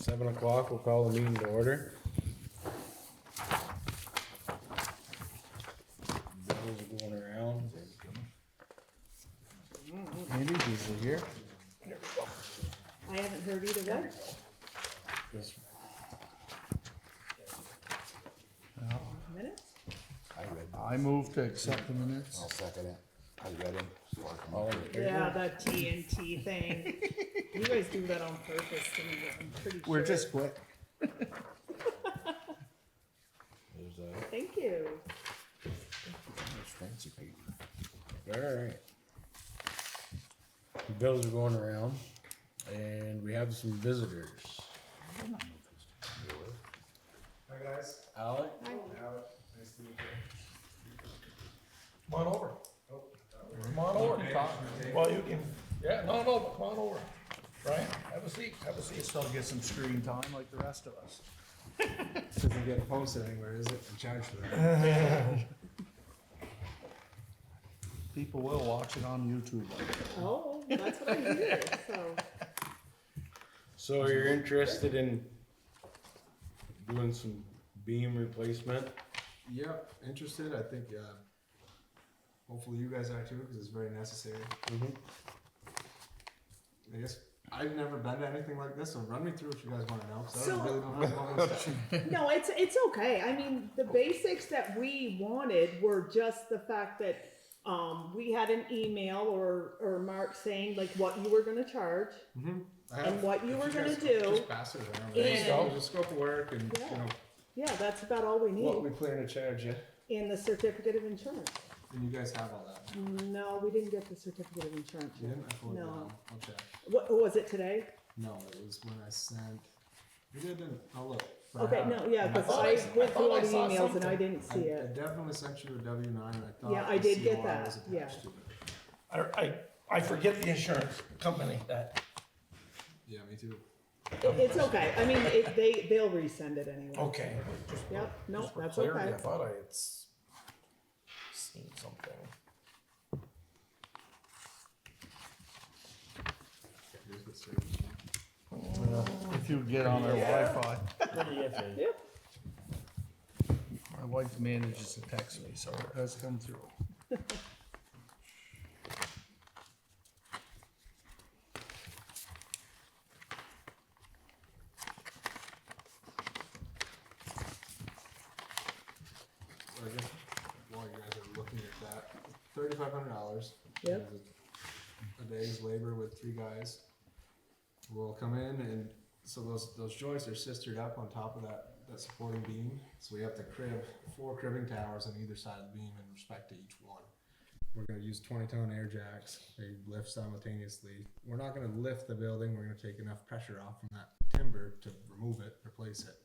7 o'clock, we'll call the meeting to order. Bills are going around. Andy's usually here. I haven't heard either way. This- Minutes? I read. I move to accept the minutes. I'll second it. I read them. All in favor? Yeah, the TNT thing. You guys do that on purpose to me, I'm pretty sure. We're just quick. There's that. Thank you. It's fancy paper. Alright. Bills are going around, and we have some visitors. Hi guys. Alec? Alex, nice to meet you. Come on over. Come on over. Well, you can, yeah, no, but come on over. Brian, have a seat, have a seat. Still get some screen time like the rest of us. Doesn't get posted anywhere, is it? And charged for that. People will watch it on YouTube. Oh, that's what I hear, so. So you're interested in doing some beam replacement? Yep, interested. I think, hopefully you guys are too, because it's very necessary. Mm-hmm. I guess I've never been to anything like this, so run me through what you guys want to know. 'Cause I So- don't really know how to go and stuff. No, it's okay. I mean, the basics that we wanted were just the fact that, we had an email or Mark saying like what you were gonna charge. I have- And what you if were gonna guys do, Just pass it around. There you go. Just scope of work and, you Yeah. know, Yeah, that's about all we what we need. plan to charge you. And the certificate of insurance. And you guys have all that. No, we didn't get the certificate of insurance You yet. didn't? I pulled it No. down. I'll check. What, was it today? No, it was when I sent. You didn't. I'll look. But I Okay, have no, it. yeah, And I because thought I s- went thought through all I the saw emails and I something. didn't see I it. definitely sent you a W-9 and I thought. Yeah, I the did get COI that, was attached yeah. to it. I forget the insurance company that, Yeah, me too. It's okay. I mean, they'll resend it anyway. okay. Yep, no, Just for that's clarity, okay. I thought I had seen something. Here's the service. If you get on their Wi-Fi. Yep. My wife manages to text me, so it does come through. So I guess while you guys are looking at that, $3,500. Yep. A day's labor with 3 guys. We'll come in and so those joists are sistered up on top of that supporting beam. So we have to crib 4 cribbing towers on either side of the beam in respect to each one. We're gonna use 20-ton air jacks. They lift simultaneously. We're not gonna lift the building. We're gonna take enough pressure off from that timber to remove it, replace it,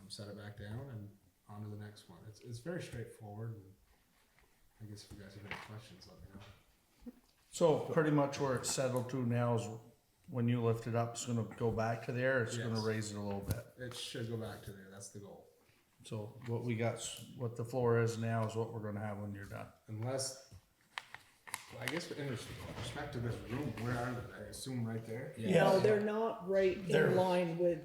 set it back down, and on to the next one. It's very straightforward. And I guess if you guys have any questions, let me know. So pretty much where it's settled to now is when you lift it up, it's gonna go back to there, it's gonna Yes. raise it a little bit. It should go back to there. That's the goal. So what we got, what the floor is now is what we're gonna have when you're done. Unless, well, I guess in respect to this room, where are they? I assume right there? No, they're not right They're- in line with,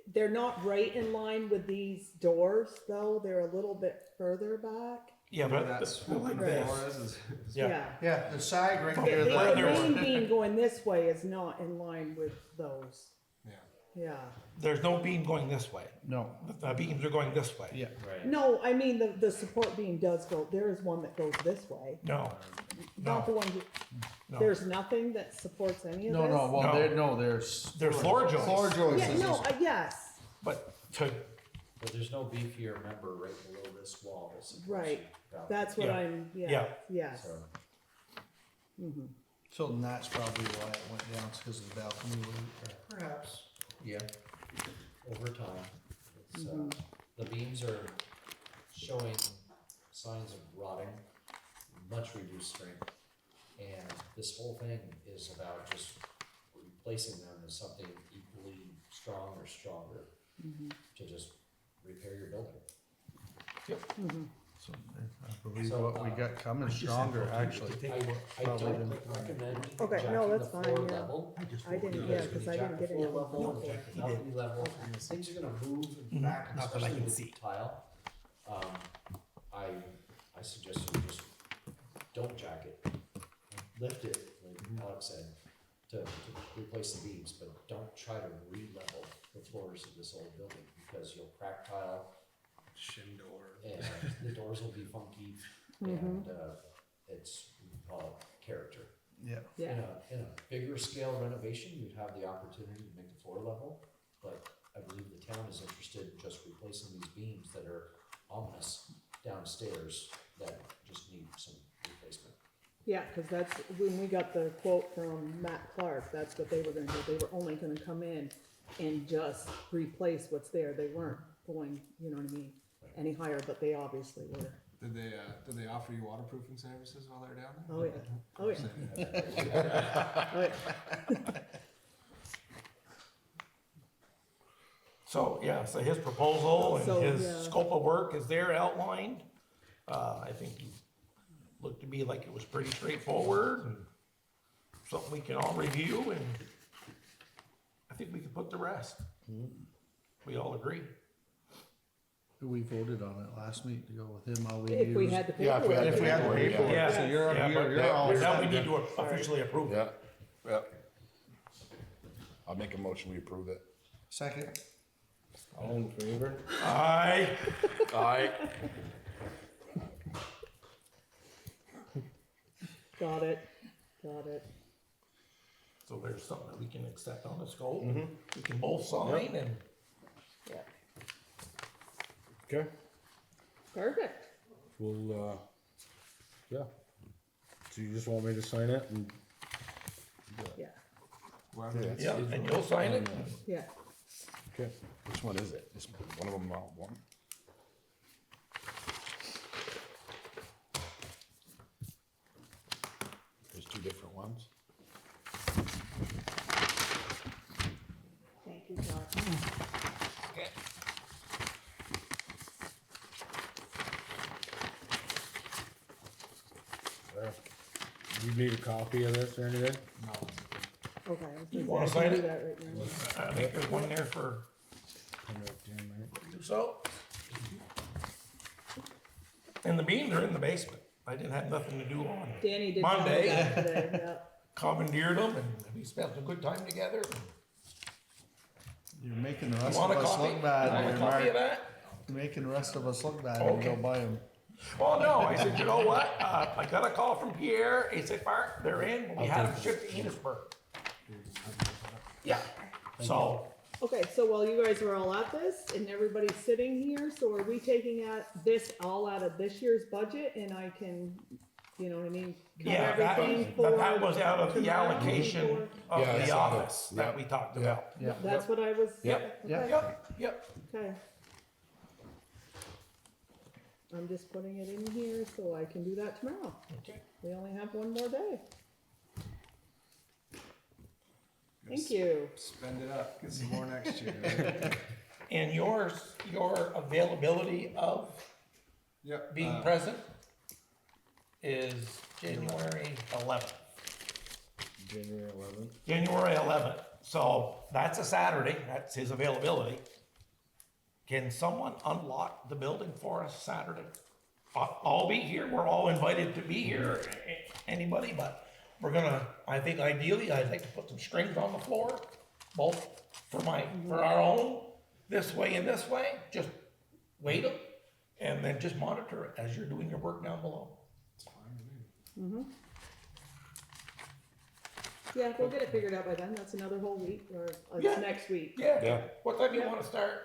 they're not right in line with these doors, though. They're a little bit further back. Yeah, Where but that that's swoop like in the this. floor is Yeah. Yeah, the side right The near Where the, there's- main beam going this way is not in line with those. yeah. Yeah. There's no beam going this way. no, The beams are going this way. yeah. No, I mean, the support beam does go, there is one that goes this way. No, Not the one, no. there's nothing that supports any of No, this? no, well, No. there, no, there's. They're floor joists. Floor joists. Yeah, is no, just- yes, But to, But there's no beefier member right below this wall that supports Right. you down that's what Yeah. I'm, Yeah. yeah, yes. So, So then that's probably why it went down, it's because of the balcony. perhaps, yeah, over time, it's, the beams are showing signs of rotting, much reduced strength. And this whole thing is about just replacing them with something equally strong or stronger to just repair your building. So I believe So, what we got coming stronger, actually. I Probably don't didn't. recommend Okay, jacking no, the that's floor fine, yeah. level. I didn't, yeah, Because when cause you I jack didn't the get floor any. level and jack the balcony level, things are gonna move and back, Not that I especially can with see. tile. I suggest you just don't jack it. Lift it, like Alex said, to replace the beams, but don't try to re-level the floors of this old building, because you'll crack tile, Shin door. and the doors will be funky, and, it's, we call it character. Yeah. Yeah, In a bigger scale renovation, you'd have the opportunity to make the floor level, but I believe the town is interested in just replacing these beams that are ominous downstairs that just need some replacement. yeah, cause that's, when we got the quote from Matt Clark, that's what they were gonna do, they were only gonna come in and just replace what's there, they weren't going, you know what I mean, any higher, but they obviously were. Did they offer you waterproofing services while they're down there? Oh, yeah, oh, yeah, oh, yeah. So, yeah, so his proposal So, and his yeah. scope of work is there outlined. I think he looked to me like it was pretty straightforward and something we can all review, and I think we can put the rest. We all agree. We voted on it last week to go with him, all we If we used. had the Yeah, if we paperwork. had If we had the paperwork, Yeah, so you're yeah, but all. now we set need then. to officially approve it. Yeah, yeah. I'll make a motion, we approve it. Second. All in favor? Aye. Aye. Got it. So there's something that we can accept on the scope. We can both sign and Yeah. Okay, Perfect. we'll, yeah. So you just want me to sign it and, Yeah, Whatever Yeah. it's- yeah, and you'll sign it. yeah. okay. Which one is it? This one of them, one? There's two different ones. Thank you, Todd. Okay. You need a copy of this or anything? Okay. I was You gonna wanna say, I can sign do it? that right now. I think there's one there for you, so. And the beams are in the basement. I didn't have nothing to do on. Danny did tell me Monday. that today, yeah. Commandeered them, and we spent a good time together. You're making the You rest of want a us copy? look bad, Want a there, copy of Mark. that? You're making the rest of us look bad when we go Okay. buy them. Well, no, I said, you know what, I got a call from Pierre, he said, Mark, they're in, but we had them shipped to Enosburg. Yeah, so, Okay, so while you guys are all at this and everybody's sitting here, so are we taking this all out of this year's budget and I can, you know what I mean? cut yeah, everything for that was out of the tomorrow allocation before- of Yeah, I the saw that. office that we talked about. Yeah. That's what I was. Yep, Okay. yep, Okay. I'm just putting it in here so I can do that tomorrow. okay. We only have one more day. Thank you. Spend it up, get some more next year. Right? And your availability of Yep. being present is January 11th. January 11th. January 11th, so that's a Saturday, that's his availability. Can someone unlock the building for us Saturday? I'll be here, we're all invited to be here, anybody, but we're gonna, I think ideally, I'd like to put some strings on the floor, both for our own, this way and this way, just weight them, and then just monitor it as you're doing your work down below. It's fine with me. Yeah, we'll get it figured out by then. That's another whole week or Yeah. next week. Yeah, Yeah. what time do you wanna start?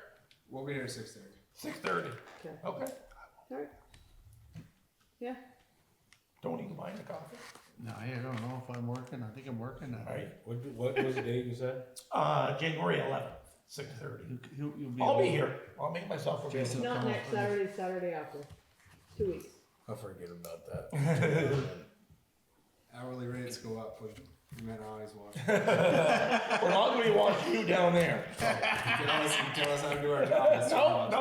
We'll be here at 6:30. 6:30, Okay. okay. Alright. Yeah. Tony, you buying a coffee? No, I don't know if I'm working. I think I'm working that Alright, What was the date you said? January 11th, 6:30. You'll be. I'll be able- here, I'll make myself available. Jason. Not come next up Saturday, Saturday after. 2 weeks. I forget about that. Hourly rates go up with You might always watch. As long as we want you down there. You tell us how to do our job.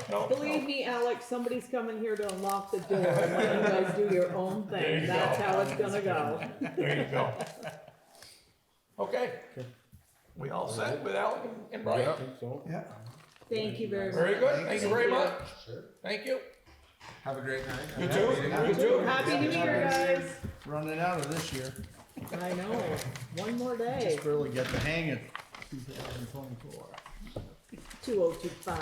No. Believe me, Alex, somebody's coming here to unlock the door and let you guys do your own There thing. you That's go. how it's gonna go. There you go. Okay. We all set with Alec and Brian? I think so. Yeah. Thank you very much. Very good. Thank you very much. Sure. Thank you. Have a great night. You Have a too. good meeting. You too. Happy New Year, guys. Running out of this year. I know, one more day, Just barely get the hang of 2024. 2025.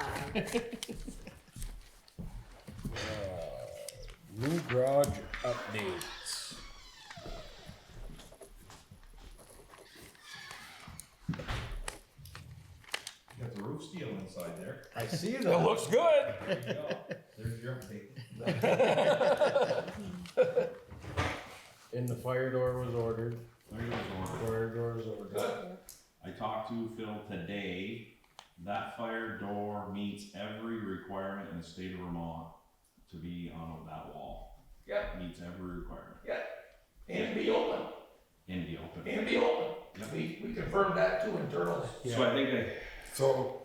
New garage updates. Got the roof steel inside there. I see It looks good. There you go. There's your update. And the fire door was ordered. Fire Fire door is ordered. I talked to Phil today. That fire door meets every requirement in the state of Vermont to be on that wall. Yeah, Meets every requirement. yeah. And be open. In the open. And be open. Yep. We confirmed that too internally. So I think So,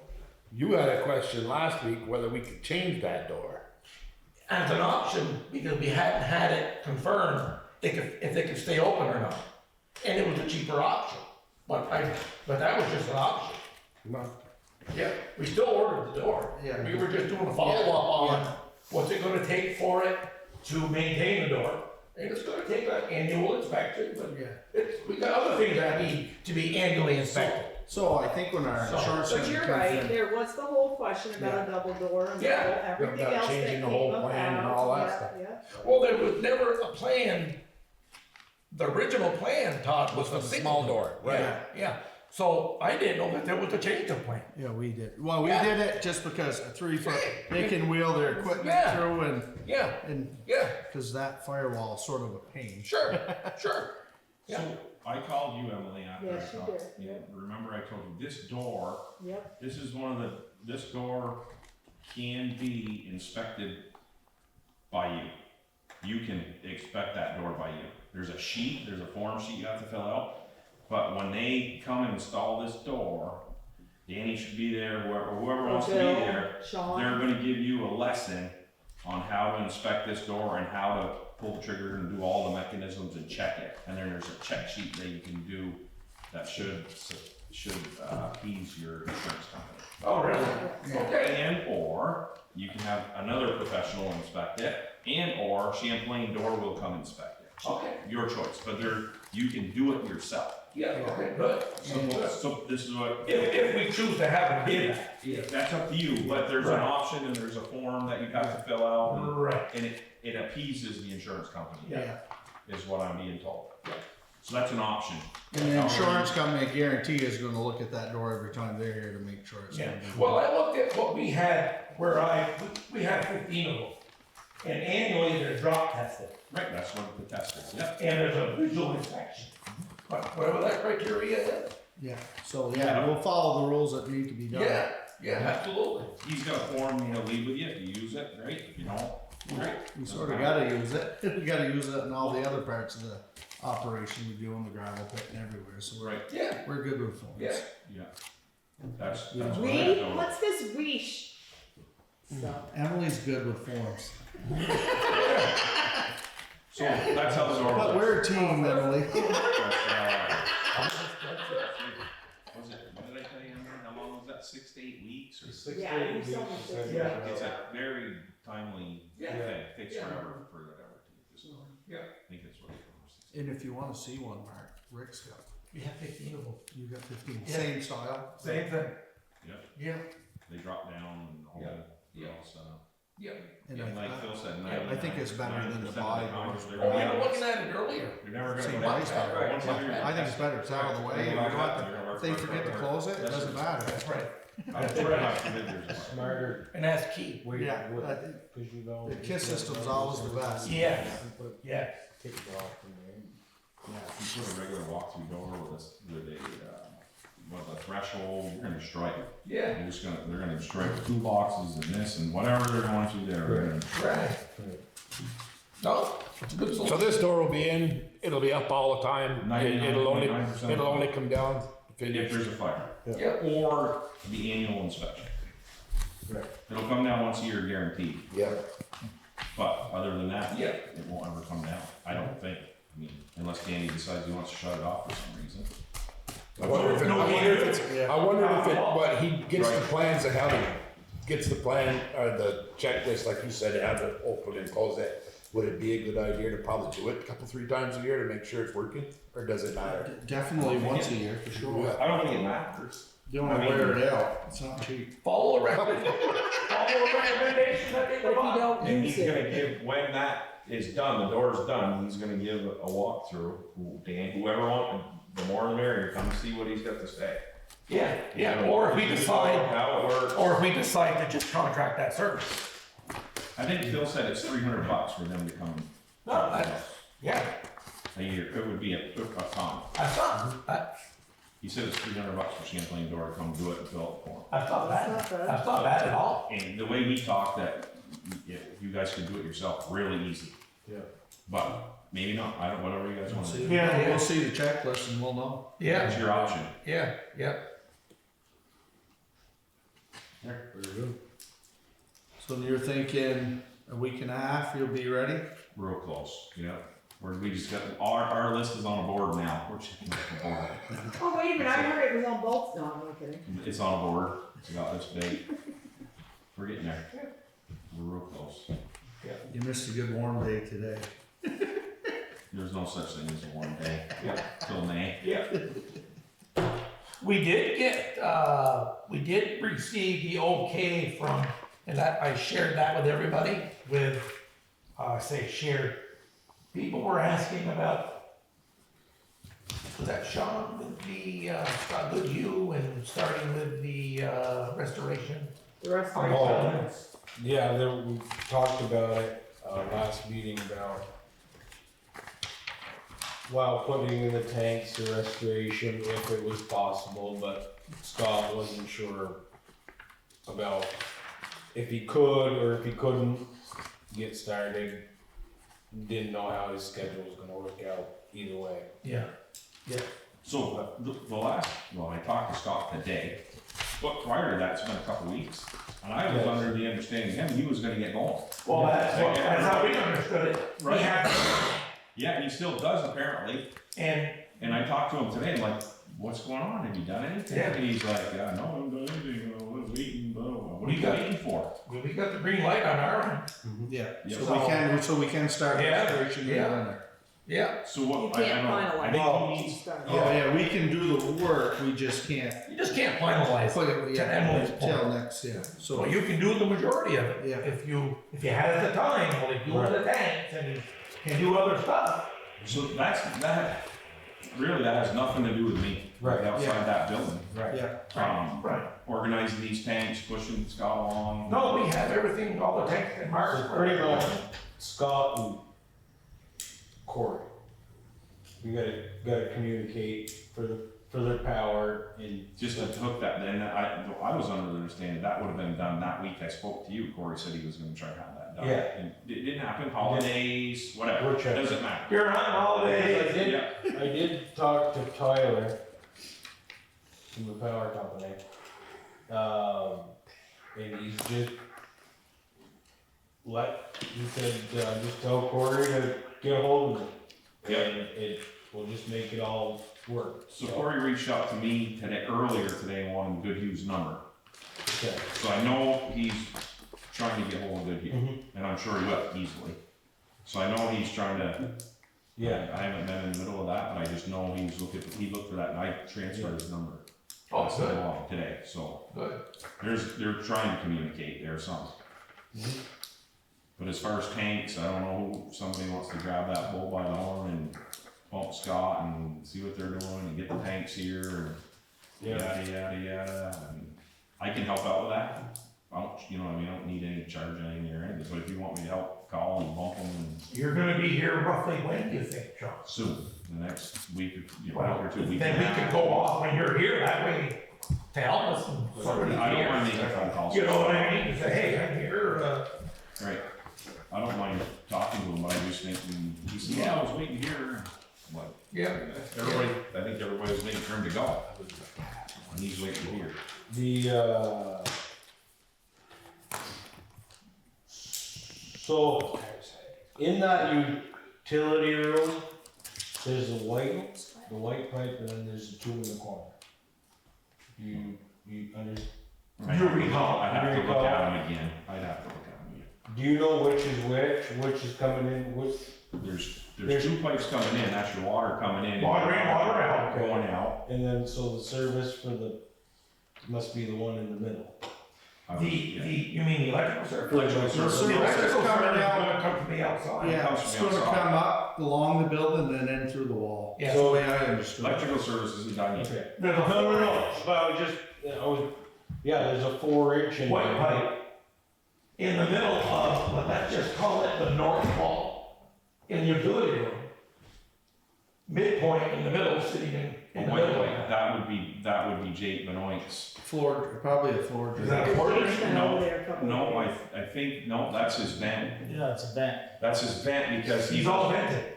you had a question last week whether we could change that door. As an option, because we hadn't had it confirmed, if they could stay open or not. And it was a cheaper option. But that was just an option. Yeah, we still ordered the door. Yeah. We were just doing a follow-up on what's it gonna take for it to maintain the door. And it's gonna take an annual inspection, but we got other things that need to be annually inspected. So I think when our So- insurance But company you're comes right, in, there was the whole question about a double door and Yeah. everything About else that changing came the whole about. plan and all that Yeah, stuff. yeah. Well, there was never a plan. The original plan, Todd, was For a the single small door, right. Yeah. So I didn't know that there was a change of plan. yeah, we did. Well, we Yeah. did it just because a 3 foot, they can wheel their equipment Yeah. through and, Yeah, yeah, cause that firewall is sort of a pain. sure. Yeah. So I called you, Emily, after Yes, I you talked. did, yep. Remember I told you this door, Yep, this is this door can be inspected by you. You can inspect that door by you. There's a form sheet you have to fill out. But when they come and install this door, Danny should be there, whoever wants to be Bill, there. Sean. They're gonna give you a lesson on how to inspect this door and how to pull the trigger and do all the mechanisms and check it. And then there's a check sheet that you can do that should appease your insurance company. Oh, really? Okay. And or you can have another professional inspect it, and or Champlain Door will come inspect it. Okay. Your choice, but you can do it yourself. Yeah, okay, good. So this is what, If we choose to have them do that. that's up to you, but there's an Right. option and there's a form that you have to fill out. Right. And it appeases the insurance company, Yeah. is what I'm being told. So that's an option. And the insurance company, I guarantee, is gonna look at that door every time they're here to make sure it's Yeah, gonna be. well, I looked at what we had, we had 15 of them. And annually, they're drop tested, Right, that's what the test is, yep. and there's a visual inspection. But whatever that criteria is, Yeah, so yeah, we'll follow the rules that need to be done. yeah, absolutely. He's got a form, he'll leave with you, if you use it, great, if you don't, great. We sort of gotta use it. We gotta use it in all the other parts of the operation we do in the gravel pit and everywhere, so Right, Yeah, we're good with phones. yeah. yeah. That's what I'm we, doing. what's this wish? So, Emily's good with forms. So that's how the door But works. we're a team, Emily. Was it, what did I tell you, Emily? How long was that, 6 to 8 weeks or? yeah, you told me this. Yeah. It's a very timely Yeah. thing, it takes Yeah. forever for whatever to get this done. Yeah. I think that's what it was. And if you wanna see one, Mark, Rick's got, We have 15 of them. you got 15, Yeah. same style. Same thing. Yeah, Yeah, they drop down and all, Yeah. they're all set up. yeah. And And like I Phil said, I think it's better than the 99% of buy times door. they're Oh, we gonna- were looking at it earlier. You're never gonna See, go buy back. stuff. Right. Once you're- I think it's better, it's out of the way, and you don't have to, if they forget to close it, it doesn't matter. That's right. That's right. Smarter And that's key. way, Yeah, cause you know. the KISS system's always the best. Yeah, yeah. Take it off from there. Yeah, if you put a regular walk-through door with a threshold, you're gonna strike it. Yeah, They're gonna strike 2 boxes and this and whatever they're going through there. They're gonna- right. No, it's a good So solution. this door will be in, it'll be up all the time, it'll only, 99.9%. it'll only come down. If there's a fire. Yeah. Or the annual inspection. Right. It'll come down once a year guaranteed, Yeah. but other than that, Yeah. it won't ever come down, I don't think. I mean, unless Danny decides he wants to shut it off for some reason. I wonder if it, No, I wonder if it's, Yeah. I wonder if it, but he gets the Right. plans of how he gets the plan, or the checklist, like you said, how to open and close it. Would it be a good idea to probably do it a couple, 3 times a year to make sure it's working, or does it matter? Definitely once a year, for sure. I don't think it matters. You don't wanna wear it out, it's not cheap. Follow the recommendation, follow the recommendation that they But if you provide. don't And use he's gonna it, give, when that is done, the door's done, he's gonna give a walkthrough, whoever wants, the more the merrier, come see what he's got to say. Yeah, yeah, or if we decide, How it works. or if we decide to just contract that service. I think Phil said it's $300 for them to come. No, that's, yeah, A year, it would be a ton. that's not, He said it's $300 for Champlain Door to come do it and fill it for him. that's not bad, That's not bad. that's not bad at all. And the way we talked, that you guys could do it yourself, really easy. Yeah. But maybe not, I don't, whatever you guys want to do. Yeah, yeah. We'll see the checklist and we'll know. Yeah, It's your option. yeah, yeah. So you're thinking a week and a half, you'll be ready? Real close, yeah. We just got, our list is on a board now. We're checking the board. oh, wait a minute, I heard it was on both, no, I'm not kidding. It's on a board, it's about this big. We're getting there. We're real close. You missed a good warm day today. There's no such thing as a warm day. Till May. Yeah. We did receive the okay from, and that, I shared that with everybody, with, shared. People were asking about, was that Sean with the, Scott Goodhue and starting with the, restoration? The rest of Oh. it. Yeah, there, we talked about it, last meeting about, well, putting in the tanks, the restoration, if it was possible, but Scott wasn't sure about if he could or if he couldn't get started. Didn't know how his schedule was gonna work out either way. Yeah. So the last, well, I talked to Scott today, but prior to that, it's been a couple weeks. And I was under the understanding he was gonna get going. Well, that's how we understood it. Right. He had- Yeah, he still does apparently. And I talked to him today, I'm like, what's going on? Have you done anything? Yeah. And he's like, no, I haven't done anything. I was waiting, blah, blah, blah. What are you We got- waiting for? we got the green light on our end. Yeah. Yeah. So we can start Yeah, restoration yeah. in there. Yeah, So what? You I can't don't- finalize. I think Well, he needs, Start. Yeah, we can do the work, we just can't you just can't finalize put it it, to Emily's point. till next, yeah, So so. you can do the majority of it. Yeah. If you had the time, well, you do the tanks and you can do other stuff. so that, really, that has nothing to do with me. Right, Outside yeah. that building. Right. Yeah, Right. Organizing these tanks, pushing Scott along. No, we have everything, all the tanks and marks. So pretty much Scott and Corey. We gotta communicate for their power and. Just to hook that, then I was under the understanding that would have been done that week. I spoke to you, Corey said he was gonna try to have that done. Yeah. And it didn't happen, holidays, whatever, We're checking. doesn't matter. You're on holidays. I did talk to Tyler from the power company. And he's just he said, just tell Corey to get a hold of me. Yeah. And we'll just make it all work. So Corey reached out to me earlier today and wanted Goodhue's number. Okay. So I know he's trying to get hold of Goodhue, Mhm. and I'm sure he will easily. So I know he's trying to, Yeah. I haven't been in the middle of that, but I just know he looked for that and I transferred his number. Oh, Sent good, along today, so good. they're trying to communicate, there's something. Mhm. But as far as tanks, I don't know, if somebody wants to grab that bull by the horn and bump Scott and see what they're doing and get the tanks here and yada, yada, yada. And I can help out with that. I don't, I don't need any charge anything or anything, but if you want me to help call and bump them and You're gonna be here roughly when, do you think, Sean? soon, the next week Well, or 2 weeks. then we could go off when you're here, that way, to help us and somebody I don't mind here. making phone calls. You know what I mean? Say, hey, I'm here, Right. I don't mind talking to them, but I just He said, "Yeah, I was waiting here." What? Yeah. Everybody, I think everybody was waiting for him to go. And he's waiting here. So, in that utility room, there's the white pipe, and then there's the two in the corner. You understand? You recall. I'd have to look at him again. I'd have to look at him again. Do you know which is which is coming in, which? There's two pipes coming in, that's your water coming in. Water in, water out. Going out. And then, so the service for the, must be the one in the middle. You mean the electrical service? Electrical service. The electrical Service service coming is out. gonna come from the outside. Yeah, comes it's from gonna outside. come up along the building and then through the wall. Yeah. That's the way I understood it. Electrical service isn't done yet. Okay. There's a No, but I was just, there's a 4-inch in white there. pipe in the middle of, let's just call it the north wall in the utility room. Midpoint in the middle, sitting in the White middle. pipe, that would be Jake Benoit's. Floor, probably a floor. Is that a It's quarter? been over there a couple of No, years. I think, no, that's his vent. Yeah, it's a vent. That's his vent because He's all vented.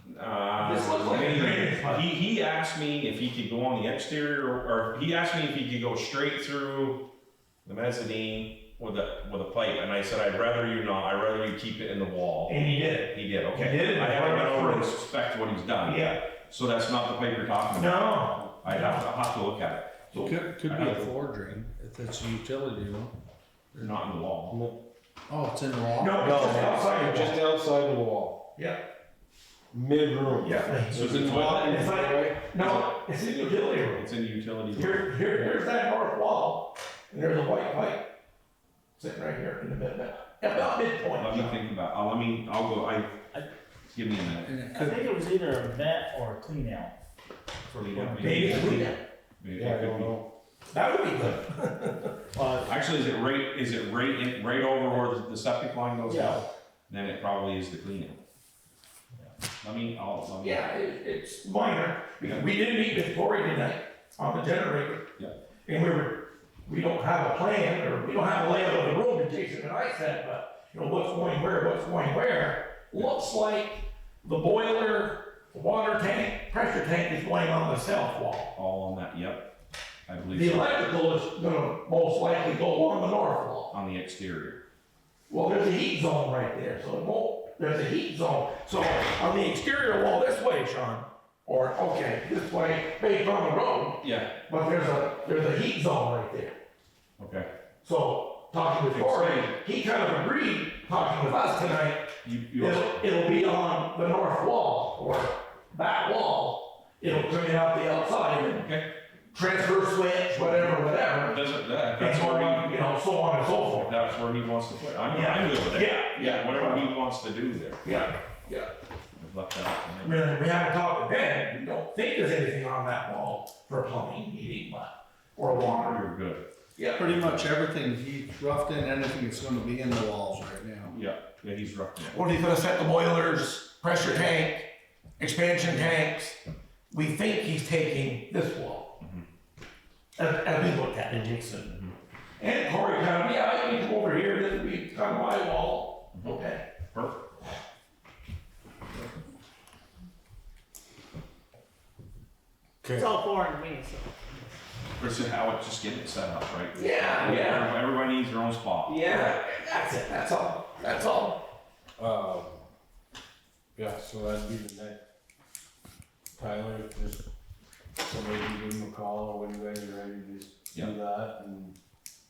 This looks like a drainage pipe. He asked me if he could go on the exterior, or he asked me if he could go straight through the mezzanine with a pipe, and I said, I'd rather you not, I'd rather you keep it in the wall. And he did. He did, okay. He did. I haven't been over and inspect what he's done. Yeah. So that's not the pipe you're talking about? No. I'll have to look at it. So, Could be a floor drain if it's a utility room. not in the wall. Oh, it's in the wall? No, it's just outside. Just outside the wall. Yeah. Mid-room. Yeah. So it's in the Walk toilet? in It's like- right? No, it's in the utility room. It's in the utility room. Here's that north wall, and there's a white pipe sitting right here in the middle, about midpoint. Let me think about, give me a minute. And it I could, think it was either a vent or a clean out. Maybe it's clean out. Maybe Yeah, I it could don't be. know. That would be good. Actually, is it right over where the septic line goes Yeah. out? Then it probably is the cleaning. Let me. Yeah, it's minor, because we did meet with Cory tonight on the generator. Yeah. And we don't have a plan, or we don't have a layout of the room, and Jason and I said, but, you know, what's going where. Looks like the boiler, the water tank, pressure tank is going on the south wall. All on that, yep. I believe The so. electrical is gonna most likely go on the north wall. On the exterior. Well, there's a heat zone right there, so it won't, there's a heat zone. So on the exterior wall this way, Sean, or, okay, this way, based on the road, Yeah, but there's a heat zone right there. okay. So, talking with Cory, he kind of agreed, talking with us tonight, it'll be on the north wall, or that wall. It'll come in out the outside, and Okay. transfer switch, whatever. That's And where you know, so on and so forth. that's where he wants to put it. I'm Yeah. good with it. Yeah. Whatever he wants to do there. Yeah. I've left that up to We him. haven't talked to Ben, we don't think there's anything on that wall for plumbing, heating, or water. You're good. Yeah. pretty much everything, he roughed in anything that's gonna be in the walls right now. Yeah, he's rough. Yeah. Well, he's gonna set the boilers, pressure tank, expansion tanks. We think he's taking this wall. As we looked at it, Jason. And Cory kind of, yeah, I can go over here, this would be kind of my wall. Okay. Perfect. It's all foreign to me, so. Chris, how it just get it set up, right? Yeah. Everybody needs their own spot. Yeah, that's it, that's all. Yeah, so that'd be the next. Tyler, just somebody can give him a call, or when you guys are ready to just Yeah. do that, and.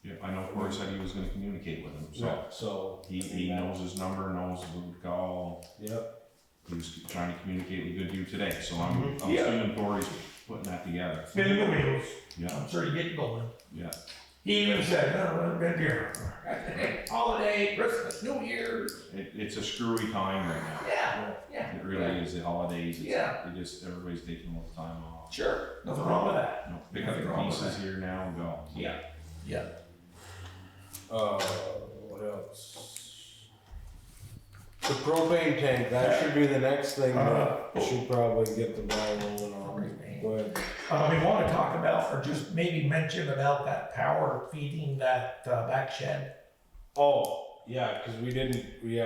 Yeah, I know Corey said he was gonna communicate with him, so So. he knows his number, knows who to call. Yep. He was trying to communicate with Goodview today, so I'm Yeah. assuming Corey's putting that together. Spinning the wheels, Yeah, I'm sure you get going. yeah. He even said, no, we've been here. Holiday, Christmas, New Year's. It's a screwy time right now. Yeah. It really is, the holidays, Yeah. everybody's taking all the time off. Sure, nothing wrong with that. You know, pick up Nothing the wrong with pieces that. here now and go. Yeah. What else? The propane tank, that should be the next thing that should probably get the ball rolling on. Go ahead. We want to talk about, or just maybe mention about that power feeding that back shed. Oh, yeah, cause we didn't, We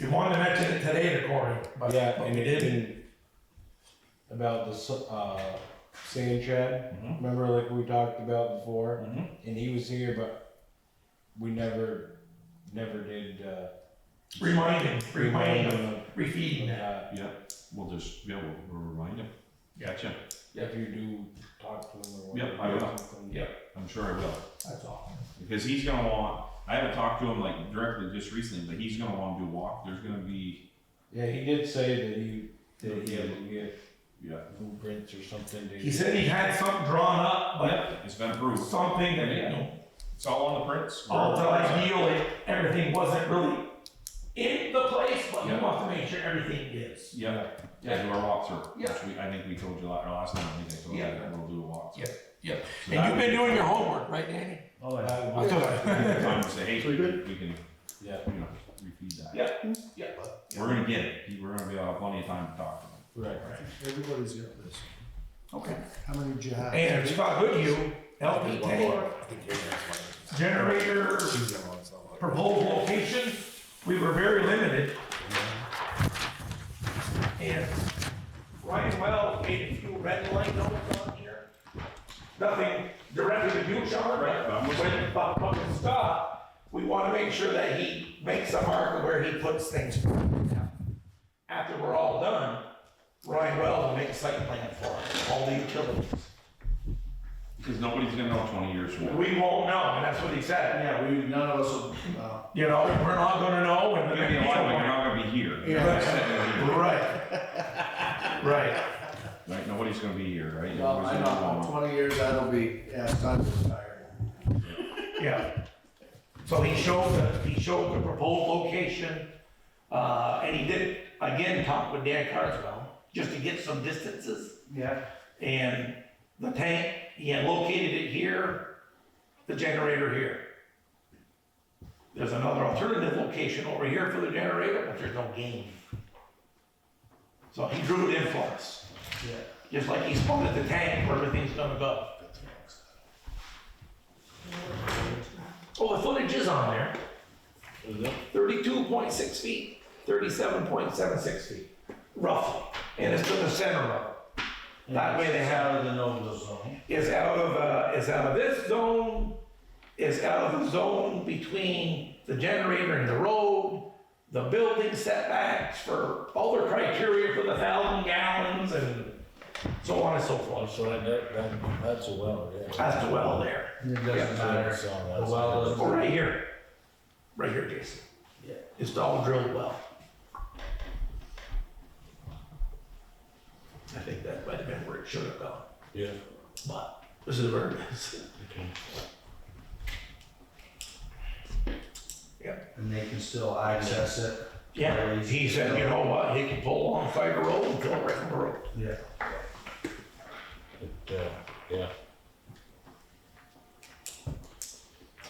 wanted to mention it today to Corey, but yeah, but and we it didn't. didn't. About the, sand shed, Mhm. remember like we talked about before? Mhm. And he was here, but we never did, Remind him remind him refeeding of that. that. Yeah, we'll just, we'll remind him. Gotcha. If you do talk to him or Yep, whatever. I will. something. Yep, I'm sure I will. That's all. Because he's gonna want, I haven't talked to him like directly just recently, but he's gonna wanna do walk, there's gonna be, Yeah, he did say that he had to get yeah. blueprints or something. He said he had something drawn up, but Yep, it's been approved. something that, It's all on the prints. all to ideally, everything wasn't really in the place, but he Yeah. wants to make sure everything is. Yeah, yeah, do our walkthrough. Yeah. Which I think we told you last time, I think I told you Yeah. that we'll do a walkthrough. Yeah. So And that you've would been be- doing your homework, right, Danny? Oh, yeah. Time to say, hey, we can, Yeah. you know, refeed that. Yeah. We're gonna get it, we're gonna be able to have plenty of time to talk to him. Right. Everybody's got this. Okay. How many did you have? And Scott Goodhue, LP tank, generator, proposed location, we were very limited. And Ryan Wells made a few red line notes on here. Nothing directly to you, Sean, Right, but I'm listening. but with Scott, we wanna make sure that he makes a mark of where he puts things. After we're all done, Ryan Wells will make a site plan for us, all the utilities. Because nobody's gonna know 20 years from now. We won't know, and that's what he said. Yeah, none of us will, You know, we're not gonna know, and You're gonna be alive, but you're not gonna be here. You're Yeah. not sitting here. Right. Right, nobody's gonna be here, right? well, Nobody's I gonna know, know. 20 years, that'll be, yeah, it's time to retire. Yeah. So he showed the proposed location, and he did, again, talk with Dan Carswell, just to get some distances. Yeah. And the tank, he had located it here, the generator here. There's another alternative location over here for the generator, but there's no gain. So he drew it in for us. Yeah. Just like he spotted the tank where everything's gonna go. Oh, the footage is on there. 32.6 feet, 37.76 feet, roughly. And it's to the center of it. That way they have, Out of the no-go zone. is out of this zone, is out of the zone between the generator and the road, the building setbacks for all their criteria for the 1,000 gallons and so on and so forth. So that's a well, yeah. That's the well there. It doesn't Yeah. matter. So The that's- well is. Oh, right here. Right here, Jason. Yeah. It's all drilled well. I think that might have been where it should have gone, Yeah. but this is where it is. And they can still access it. Yeah, he said, you know what, he can pull alongside the road and drill right from the road. Yeah. Yeah.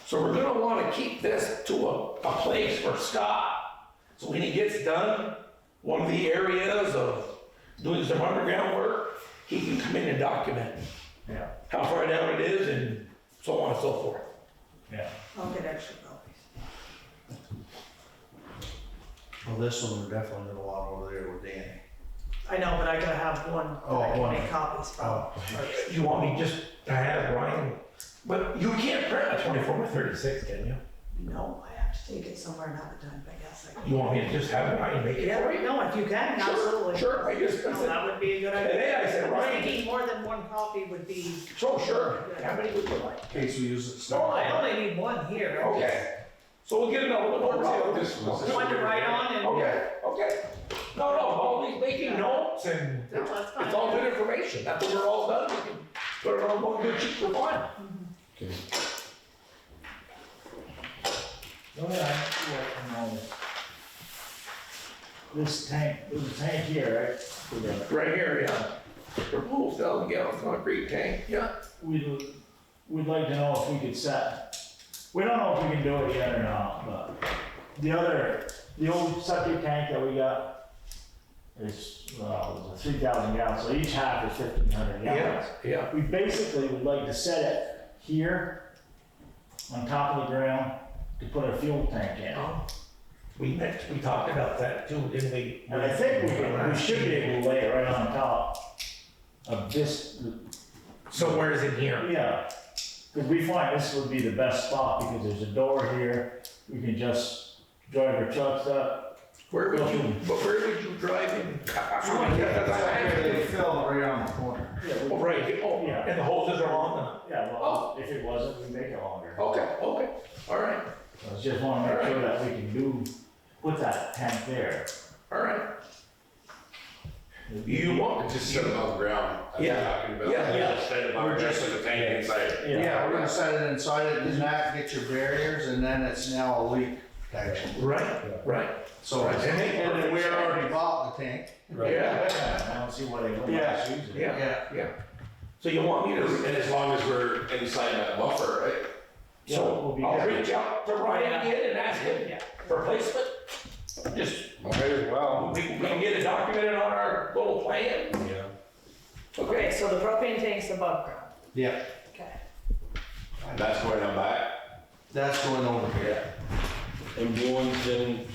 So we're gonna wanna keep this to a place for Scott, so when he gets done, one of the areas of doing some underground work, he can come in and document Yeah. how far down it is and so on and so forth. Yeah. I'll get extra copies. Well, this one, we're definitely gonna want over there with Danny. I know, but I gotta have one that I one. can make copies from. Oh. You want me just to have Ryan, but you can't print a 24x36, can you? No, I have to take it somewhere and have it done, but yes, I can. You want me to just have Ryan make it Yeah, for you? no, if you can, absolutely. Sure, I just, I No, said, that would be a good idea. today I said, I'm just Ryan, thinking more than one copy would be, so sure, how many would you like? In case we use it. no, I only need one here. Okay, so we'll get another one over to you. One to write on and. Okay. No, all these making notes and No, that's fine. it's all good information. After we're all done, we can put it on one good sheet for fun. Okay. Oh, yeah. This tank, there's a tank here, right? Right here, yeah. Proposed 1,000 gallon concrete tank, yeah. We'd like to know if we could set, we don't know if we can do it yet or not, but the old septic tank that we got is, well, it's a 3,000 gallons, so each half is 1,500 gallons. Yeah. We basically would like to set it here on top of the ground to put a fuel tank in. We talked about that too, didn't we? And I think we should be able to lay it right on top of this, Somewhere is in here. yeah. Cause we find this would be the best spot because there's a door here, we can just drive our trucks up. Where would you drive in? They fill right on the corner. Oh, right, oh, Yeah. and the hoses are on Yeah, well, if it wasn't, we'd make it longer. okay, all right, I just wanna make sure that we can put that tank there. all right. You want, Just set it on the ground. as we're Yeah. talking about. Yeah. Set it on the ground with the tank inside. Yeah, we're gonna set it inside it, and that, get your barriers, and then it's now a leak detection. right, So, and then we already bought the tank. yeah, I don't see why they wouldn't Yeah. just use it. yeah. So you want me to, And as long as we're inside that buffer, right? Yeah, we'll so be I'll good. reach out to Ryan again and ask him for placement? Just, Might as well. we can get it documented on our little plan? Yeah. Okay, so the propane tank's above ground. Yeah, Okay. And that's going on back. that's going over here. And Bruins didn't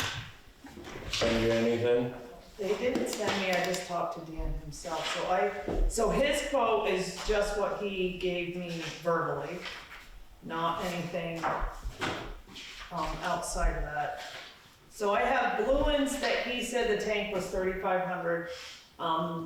send you anything? They didn't send me, I just talked to Dan himself, so his quote is just what he gave me verbally, not anything, outside of that. So I have Bluens that he said the tank was $3,500,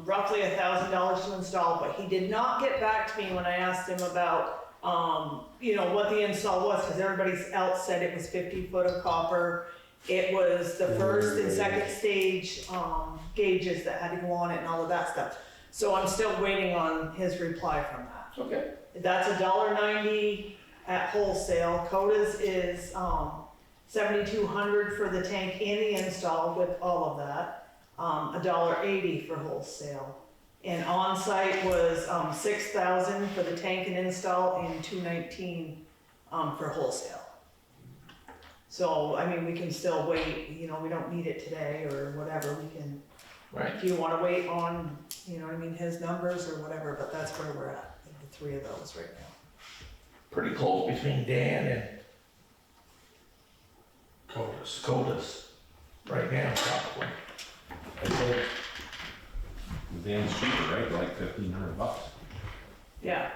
roughly $1,000 to install, but he did not get back to me when I asked him about, what the install was, cause everybody else said it was 50 foot of copper. It was the first and second stage, gauges that had to go on it and all of that stuff. So I'm still waiting on his reply from that. Okay. That's $1.90 at wholesale. Coda's is, 7,200 for the tank and the install with all of that. $1.80 for wholesale. And on-site was, 6,000 for the tank and install and $219, for wholesale. So, I mean, we can still wait, we don't need it today or whatever, we can, Right. if you wanna wait on, his numbers or whatever, but that's where we're at, the three of those right now. Pretty close between Dan and Codas, right now, probably. I think Dan's cheaper, right? Like $1,500. Yeah,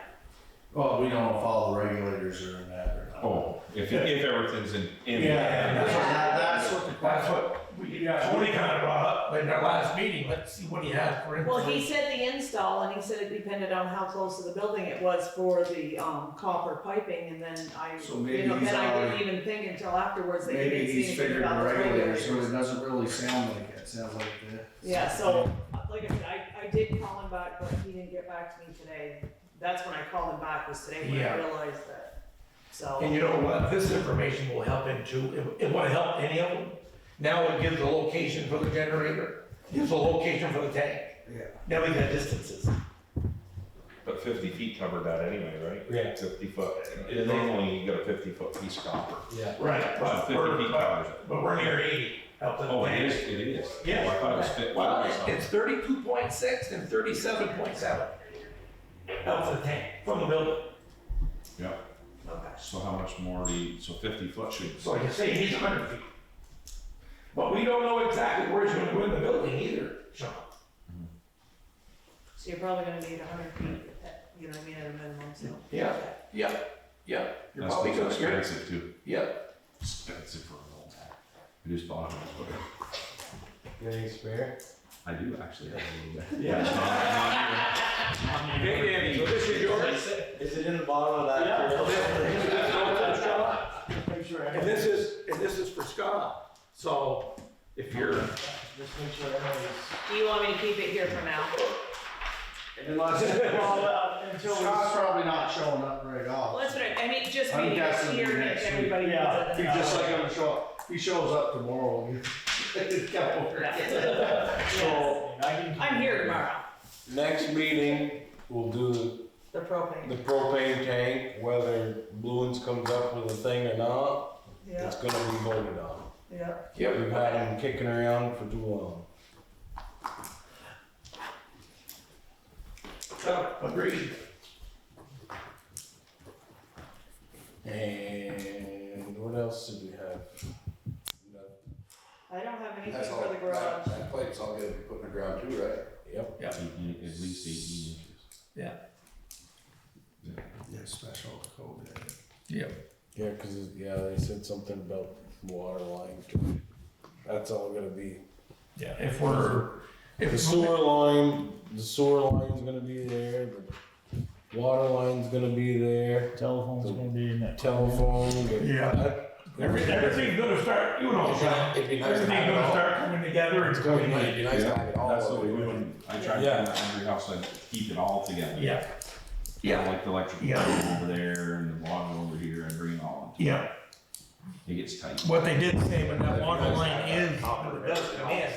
Well, we don't know if all the regulators are in that or not. Oh, if everything's in. Yeah, that's what the That's question. what Tony kinda brought up in our last meeting, let's see what he had for well, he information. said the install, and he said it depended on how close to the building it was for the, copper piping, and then So maybe he's then I already- didn't even think until afterwards that he Maybe didn't see he's anything figured the about the regulators, regulators. so it doesn't really sound like it, it sounds like the. Yeah, so, like I said, I did call him back, but he didn't get back to me today. That's when I called him back, was today when I Yeah. realized that, so. And you know what, this information will help him too, it won't help any of them. Now it gives a location for the generator, gives a location for the tank. Yeah. Now we got distances. But 50 feet covered that anyway, right? Yeah. 50 foot. Normally you got a 50-foot piece of copper. Yeah. Right, So but 50 we're, feet covers it. but we're near 80 out to the Oh, it tank. is? Yeah. Oh, I thought it was 50. Well, it's 32.6 and 37.7 out to the tank from the building. Yeah. Okay. So how much more so 50 foot should. So you say he's 100 feet. But we don't know exactly where he's gonna go in the building either, Sean. So you're probably gonna need 100 feet, at a minimum, so. Yeah, yeah. You're That's probably gonna, expensive too. yeah. Expensive for a little. I just bought it. Any spare? I do actually have a little bit. Yeah. Hey, Danny, so this is yours? Is it in the bottom of that? Yeah. barrel? Make sure And this is for Scott. So if you're, Just make sure everybody's. Do you want me to keep it here for now? Until Scott's probably not showing up very Well, often. that's what I mean, just I'm maybe it's guessing here next if week. everybody needs Yeah. it. He's just like gonna show up, if he shows up tomorrow, we'll get over. So, I'm here tomorrow, Next meeting, we'll do the propane. the propane tank, whether Bluens comes up with a thing or not, Yeah, it's gonna be voted on. yeah. We've had them kicking around for too long. agreed. And what else did we have? I don't have anything That's all, for the garage. that pipe's all gonna be put in the ground too, right? Yep. Yeah. 18 at least 18 inches. Yeah. Yeah, special code. Yeah. Yeah, cause, yeah, they said something about water line too. That's all gonna be. Yeah, if we're, The if sewer line's gonna be there, the water line's gonna be there, Telephone's gonna be in that. telephone. Yeah. Everything's gonna start, you know, Sean, It'd be nice to everything's have it gonna all. start coming together, it's going to It'd be nice to have it all. That's what we do. I try to Yeah. do every house, I keep it all together. Yeah. I Yeah, like the electrical Yeah. over there and the water over here, I bring it all into yeah. it. It gets tight. What they did say when that water line is, when it does come in,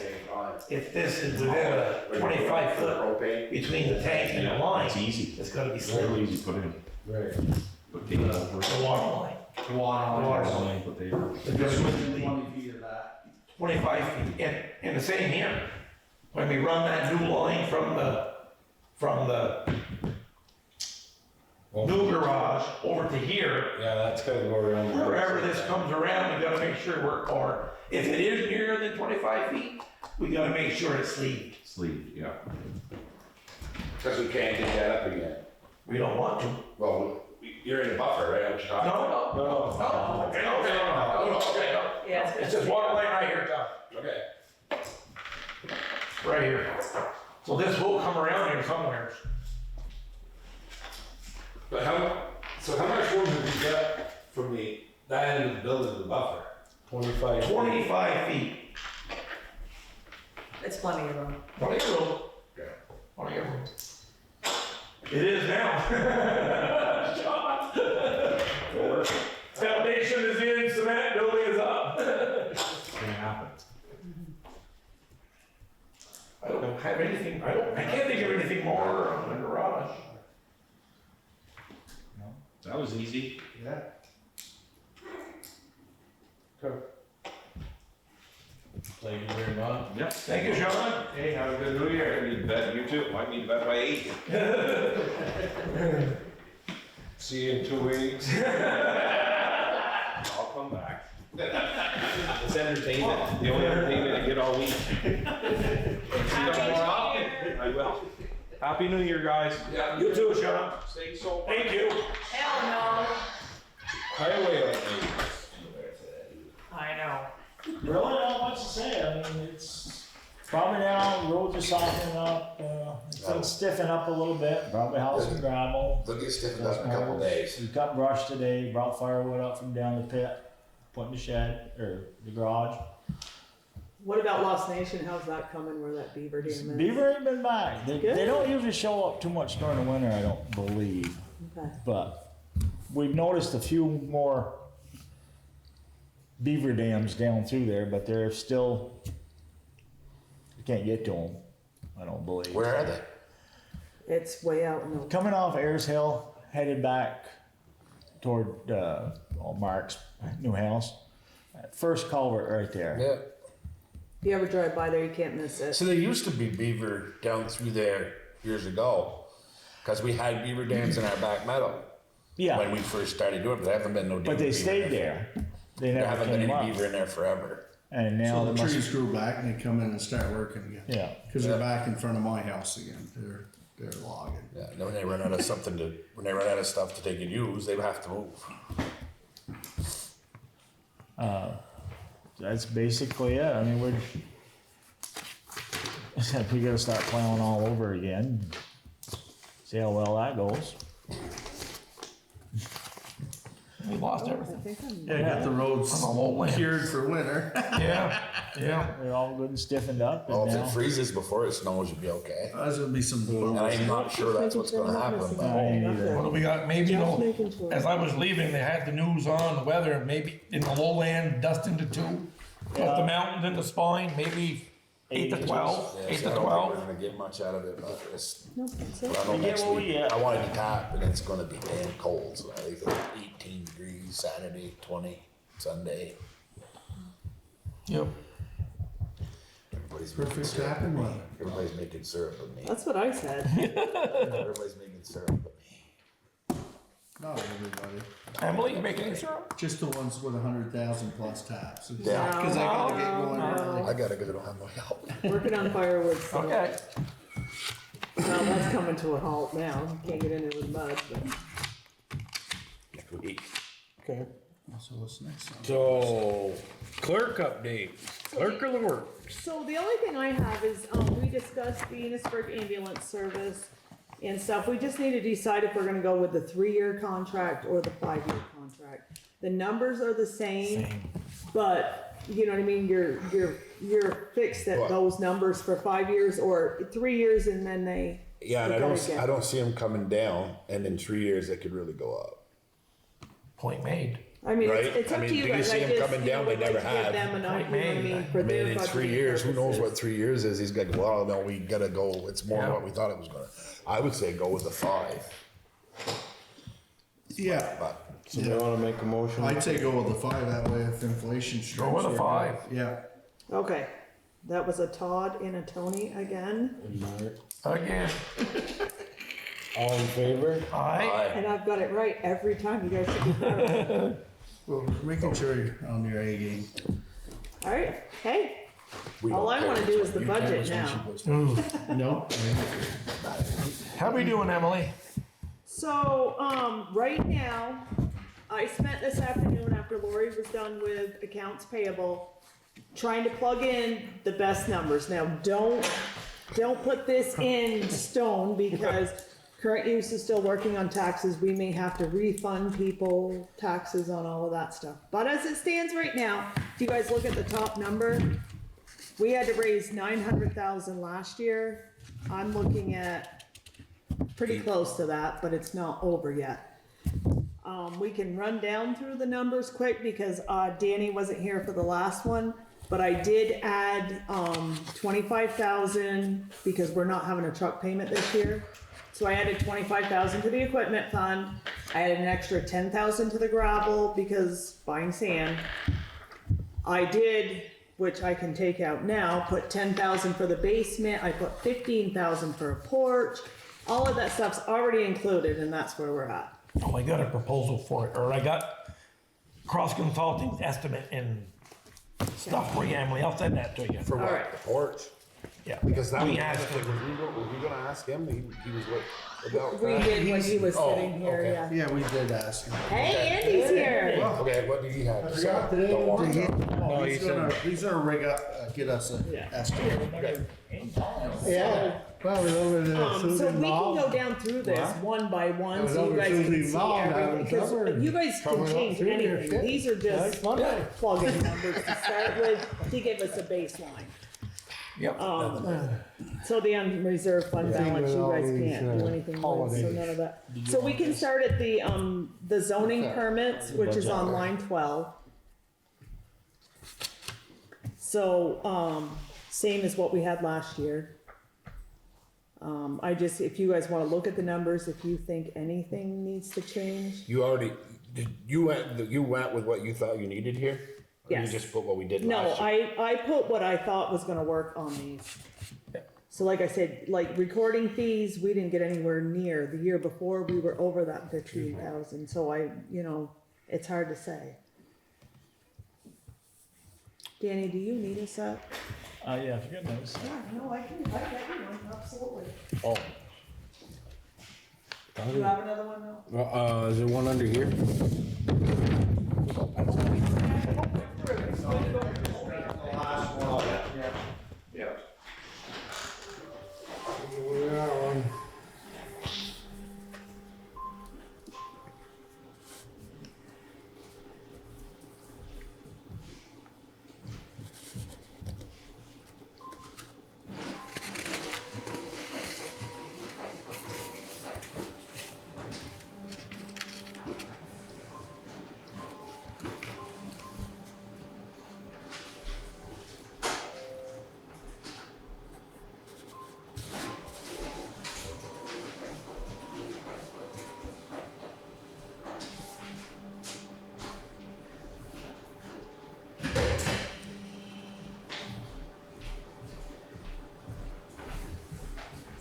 if this is within a 25 foot between the tank and the line, It's easy. it's gonna be It's real slippery. easy to put in. Right. Put tape over it. The water line. The water Water line. line. Put paper. It's gonna be 20 feet of that. 25 feet, and the same here. When we run that new line from the new garage over to here, Yeah, that's gotta go around. the wherever outside. this comes around, we gotta make sure or if it is nearer than 25 feet, we gotta make sure it's sleeved. Sleeve, yeah. Cause we can't get that up again. We don't want to. Well, you're in a buffer, right? What you're No, talking no, no, okay, okay. Yeah, It's just water line right here, John, Okay. right here. So this will come around here somewhere. But how much room have we got from that end of the building to the buffer? 25. 25 feet, it's plenty of room. 20 of room. Yeah. 20 of room. It is now. John. Foundation is in, cement, building is up. Can happen. I don't have anything, I can't think of anything more on the garage. That was easy. Yeah. Thank you very much. Yep. Thank you, Sean. Hey, have a good New Year. Need to bed, you too. Might need to bed by 8. See you in 2 weeks. I'll come back. It's entertainment. The only entertainment I get all week. See you more often. I will. Happy New Year, guys. Yeah. You too, Sean. Stay so. Thank you. Hell Highway. I know. Really not much to say, I mean, it's probably now, roads are softening up, things stiffen up a little bit, probably house some gravel. They'll get stiffened up in a couple days. We cut brush today, brought firewood up from down the pit, put in the shed, or the garage. What about Lost Nation? How's that coming where that beaver dam is? Beaver ain't been back, they Good. don't usually show up too much during the winter, I don't believe, Okay. but we've noticed a few more beaver dams down through there, but they're still, you can't get to them, I don't believe. Where are they? It's way out in the, Coming off Ayers Hill, headed back toward Mark's new house. That first culvert right there. Yeah. if you ever drive by there, you can't miss it. So there used to be beaver down through there years ago, cause we had beaver dams in our back meadow when Yeah, we first started doing it, but there haven't been no. but they beaver stayed in there. They There never haven't been came any up. beaver in there forever. And now So there the must, trees grew back and they come in and start working again. yeah. Cause they're back in front of my house again, they're logging. Yeah, and then when they run out of when they run out of stuff that they could use, they have to move. That's basically it. I mean, we gotta start plowing all over again. See how well that goes. We lost I everything. think I'm. Yeah, got the roads On the lowlands. cured for winter. Yeah, yeah. They're all good and stiffened up Well, and if now. it freezes before it snows, you'll be okay. There's gonna be some. And I'm not sure that's what's gonna happen, I but ain't either. What do we got? Maybe, you Just know, making sure. as I was leaving, they had the news on, the weather, maybe in the lowland, dust into 2. Up the mountains in the spine, maybe 8 to 12, yeah, 8 so to I don't think 12. we're gonna get much out of it, but it's, Nope, that's it. but I know We get next what we week, get. I wanted to tap and it's gonna be damn cold, so I think it's 18 degrees Saturday, 20 Sunday. Yep. Everybody's making Perfect syrup. tapping weather. Everybody's making syrup with me. That's what I said. Everybody's making syrup with me. Not everybody, Emily, you making any syrup? just the ones with 100,000 plus taps. Yeah. Cause I gotta get going early. I gotta go, I don't have my help. Working on firewood, so. Okay. Well, that's coming to a halt now, can't get into the mud, but. Next week. Okay. So what's next? So, clerk update, clerk of the works. So the only thing I have is, we discussed the Enosburg ambulance service and stuff. We just need to decide if we're gonna go with the 3-year contract or the 5-year contract. The numbers are the same, but, you know what I mean, you're fixed at Well- those numbers for 5 years or 3 years and then they. Yeah, and they go I don't see them coming down, and in 3 years, they could really go up. Point made. I mean, Right? it's up I mean, to you do you guys. see I 'em just, coming you know, down? They would like never to give have. them an, Point you know what I made. mean, I for mean, their in 3 budgeting years, who knows purposes. what 3 years is? He's got, well, no, we gotta go, it's more than Yeah. what we thought it was gonna. I would say go with the 5, Yeah, but So you wanna make a motion? I'd say go with the 5, that way if inflation strikes. Go with a we're 5. good. Yeah. Okay, that was a Todd and a Tony again, Again. All in favor? Aye. and I've got it right every time. You guys should be proud of me. Well, making sure you're on your A game. All right, hey, we all don't I care wanna which do one. is the Your budget camera's when now. she puts it. No. How we doing, Emily? So, right now, I spent this afternoon after Lori was done with accounts payable, trying to plug in the best numbers. Now, don't put this in stone because current use is still working on taxes. We may have to refund people taxes on all of that stuff. But as it stands right now, if you guys look at the top number, we had to raise 900,000 last year. I'm looking at pretty close to that, but it's not over yet. We can run down through the numbers quick because, Danny wasn't here for the last one, but I did add, 25,000 because we're not having a truck payment this year. So I added 25,000 to the equipment fund. I added an extra 10,000 to the gravel because buying sand. I did, which I can take out now, put 10,000 for the basement. I put 15,000 for a porch. All of that stuff's already included and that's where we're at. Oh, I got a proposal for it, or I got Cross Consulting's estimate and stuff for you, Emily. I'll send that to you. For what, Alright. the porch? Yeah. Because that We was, asked was him. we gonna ask him? He was what, about We that? did when he was Oh, sitting here, okay. yeah. Yeah, we did ask him. Hey, Andy's here. Okay, what did he have to say? Forgot today. Don't want to. Oh, he he's gonna rig up, get us a Yeah. estimate. Yeah, probably over to So we Susan can Mall. go down through this What? one by one, was so you over guys can Susie's see mom everything, having because supper you guys can coming up change through there, anything, shit. these are just Next Monday. plug-in numbers to start with, to give us a baseline. Yep. So the unreserved fund Yeah. balance, you guys All these, can't do anything with, so holidays. none of that. So we can start at the zoning permits, which is on line 12. So, same as what we had last year. If you guys wanna look at the numbers, if you think anything needs to change, You already, you went with what you thought you needed here? Or Yes. you just put what we did no, last year? I put what I thought was gonna work on these. So like I said, like recording fees, we didn't get anywhere near. The year before, we were over that 15,000, so it's hard to say. Danny, do you need a set? Yeah, for goodness. Yeah, no, I get you one, absolutely. Oh. Do you have another one now? Is there one under here?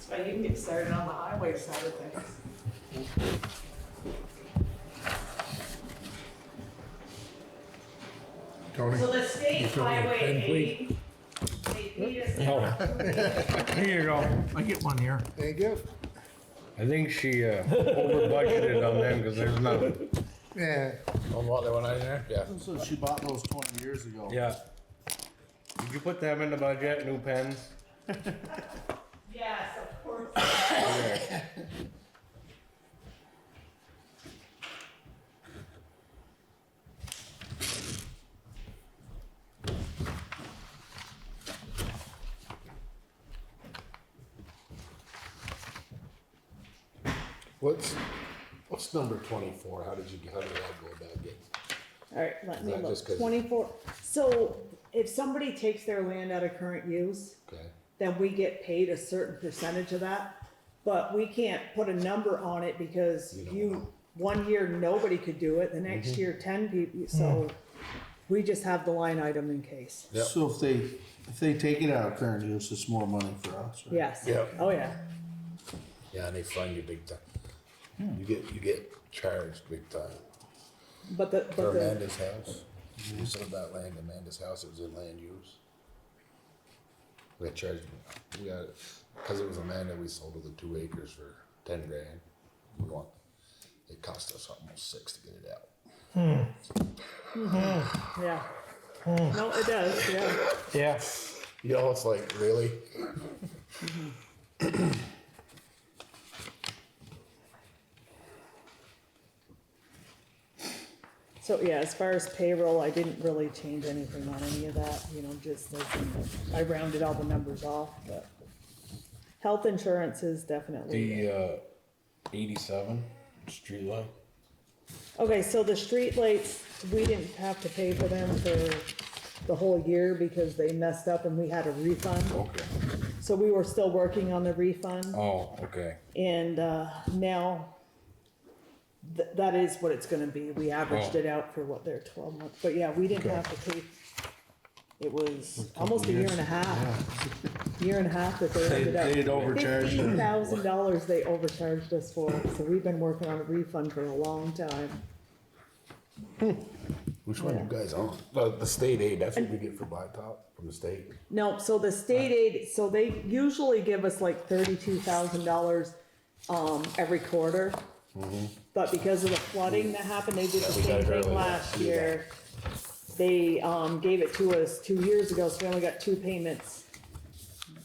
So you can get started on the highway side of things. Tony? So the state You fill me a pen, highway 80, they paid us. Here you go. I get one here. Thank you. I think she, over budgeted on them, cause there's nothing. Yeah. On what, they went out there? Yeah. So she bought those 20 years ago. Yeah. Did you put them in the budget, new pens? Yes, of course. What's number 24? How did that go about getting? Alright, let me Is that look, just 'cause- 24, so if somebody takes their land out of current use, Okay. then we get paid a certain percentage of that. But we can't put a number on it because You don't know. Mm-hmm. one year, nobody could do it, the next year, 10 people, so we just have the line item in case. Yep. So if they take it out of current use, it's more money for us, right? Yes. Yep. Oh, yeah. Yeah, and they fine you big time. You get charged big time. But the, For but the, Amanda's house, we sold that land, Amanda's house, it was in land use. We got charged, cause it was Amanda, we sold her the 2 acres for 10 grand. It cost us almost 6 to get it out. yeah. No, it does, yeah. Yeah. You know, it's like, really? So, yeah, as far as payroll, I didn't really change anything on any of that, you know, just as, I rounded all the numbers off, but. Health insurance is definitely. The, 87 street light. Okay, so the streetlights, we didn't have to pay for them for the whole year because they messed up and we had a refund. Okay. So we were still working on the refund Oh, okay. and, now that is what it's gonna be. We averaged Oh. it out for what, they're 12 months, but yeah, we didn't have to pay. It was almost a year and a half. Year and a half that they ended up. They'd overcharged us. $15,000 they overcharged us for, so we've been working on a refund for a long time. Which one you guys on? The state aid, that's what we get for blacktop from the state. No, so the state aid, so they usually give us like $32,000, every quarter. But because of the flooding that happened, they did the we got same it thing early last last year. year. They, gave it to us 2 years ago, so we only got 2 payments.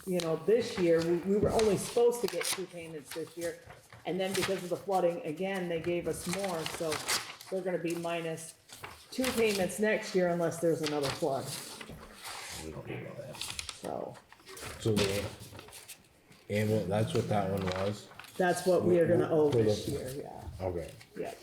You know, this year, we were only supposed to get 2 payments this year. And then because of the flooding, again, they gave us more, so they're gonna be minus 2 payments next year unless there's another flood, We don't need all that. so. So the ambulance, that's what that one was? That's what we are gonna owe For the- this year, yeah, Okay. yeah.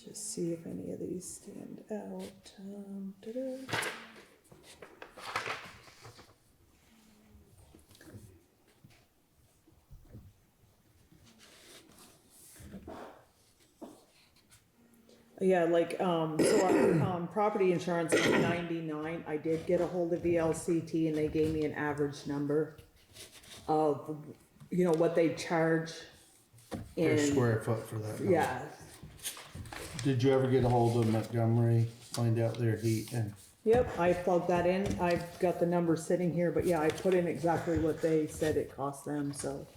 Just see if any of these stand out. Ta-da. Yeah, like, so our, property insurance was 99, I did get a hold of VLCT and they gave me an average number of, you know, what they charge Per in, square foot for that. yeah. Did you ever get a hold of Montgomery, find out their heat and? Yep, I plugged that in, I've got the numbers sitting here, but yeah, I put in exactly what they said it cost them, so,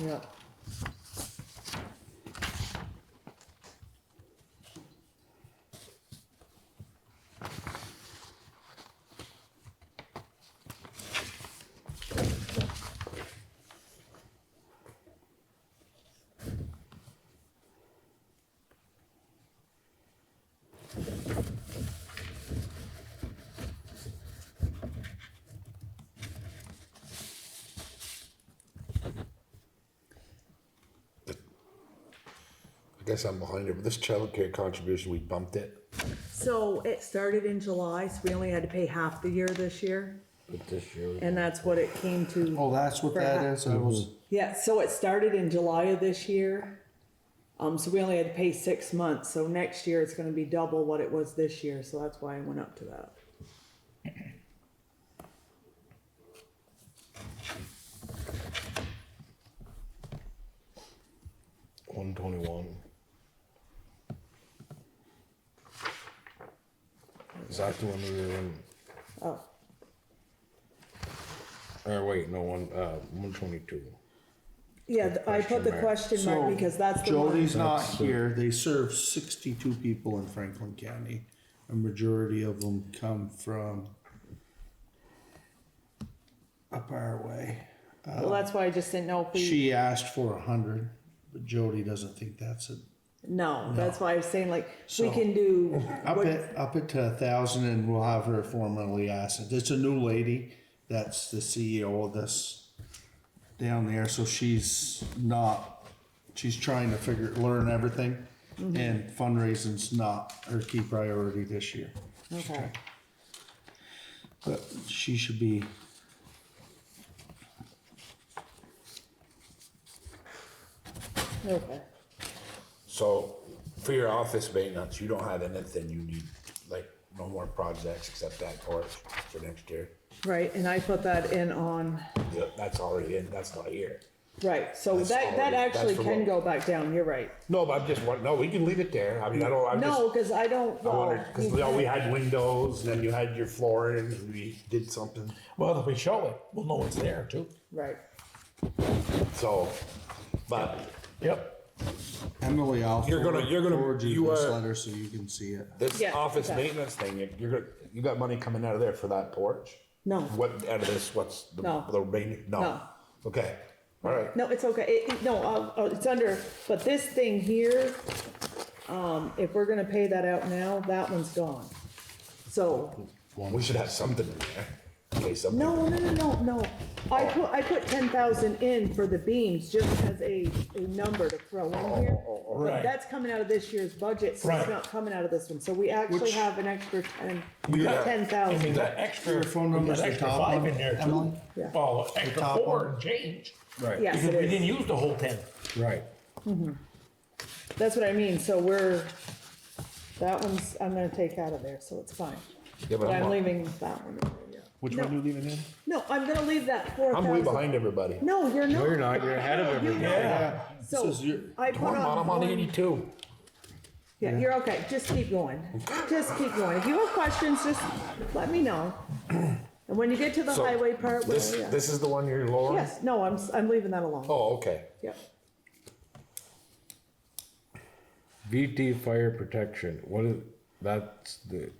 yeah. I guess I'm behind it, but this childcare contribution, we bumped it. So it started in July, so we only had to pay half the year this year, But this year. and that's what it came to. Oh, that's what For that ha- is? I was, Yeah, so it started in July of this year. So we only had to pay 6 months, so next year it's gonna be double what it was this year, so that's why I went up to that. 121. Is that the one we were in? Oh, Or wait, no, 122. yeah, I put the question mark So because that's the one. Jody's not here. They serve 62 people in Franklin County. A majority of them come from up our way. Well, that's why I just didn't know if we, She asked for 100, but Jody doesn't think that's it. no, that's why I was saying like, we So- can do. Up what- it to 1,000, and we'll have her formally ask it. It's a new lady that's the CEO of this down there, so she's trying to learn everything, and fundraising's not her key priority this year. Okay, But she should be. okay. So for your office maintenance, you don't have anything you need, like no more projects except that porch for next year. Right, and I put that in on, Yeah, that's already in, that's not here. right, so That's that already- actually that's for can what- go back down, you're right. No, but I'm just, no, we can leave it there. I mean, I don't, I'm just. No, cause I don't, I well, wondered, cause you know, we had windows, and then you had your flooring, and we did something, Well, if we show it, we'll know it's there too. right, so, but Yep. Emily, I'll You're gonna- forward you you this are- letter so you can see it. this Yeah, office okay. maintenance thing, you got money coming out of there for that porch? no, What, out of this, what's the, No. the remaining, no? No. Okay, alright, no, it's okay, no, it's under, but this thing here, if we're gonna pay that out now, that one's gone. So, we should have something in there, in case something. no, I put 10,000 in for the beams, just as a number to throw in here. But Right. that's coming out of this year's budget, so it's Right. not coming out of this one, so we actually Which- have an extra And we 10,000. got extra, Your phone we number's got the extra top 5 one, in there Emily? too. Yeah. Well, extra top 4 one? and change. Right, Yes, Because it we didn't is, use the whole 10. right. that's what I mean, so that one's, I'm gonna take out of there, so it's fine. Yeah, But I'm on- leaving that one in there, yeah. Which No. one you leaving in? No, I'm gonna leave that 4,000. I'm way behind everybody. No, you're not. No, you're not, you're ahead of You everybody. know. Yeah. So, This is your- I put I'm on on, 82. yeah, you're okay, just keep going, just keep going, if you have questions, just let me know. And when you get to the So, highway part, well, This, yeah. this is the one you're lowering? Yes, no, I'm leaving that alone, Oh, okay. yep. VT fire protection, what is, that's the,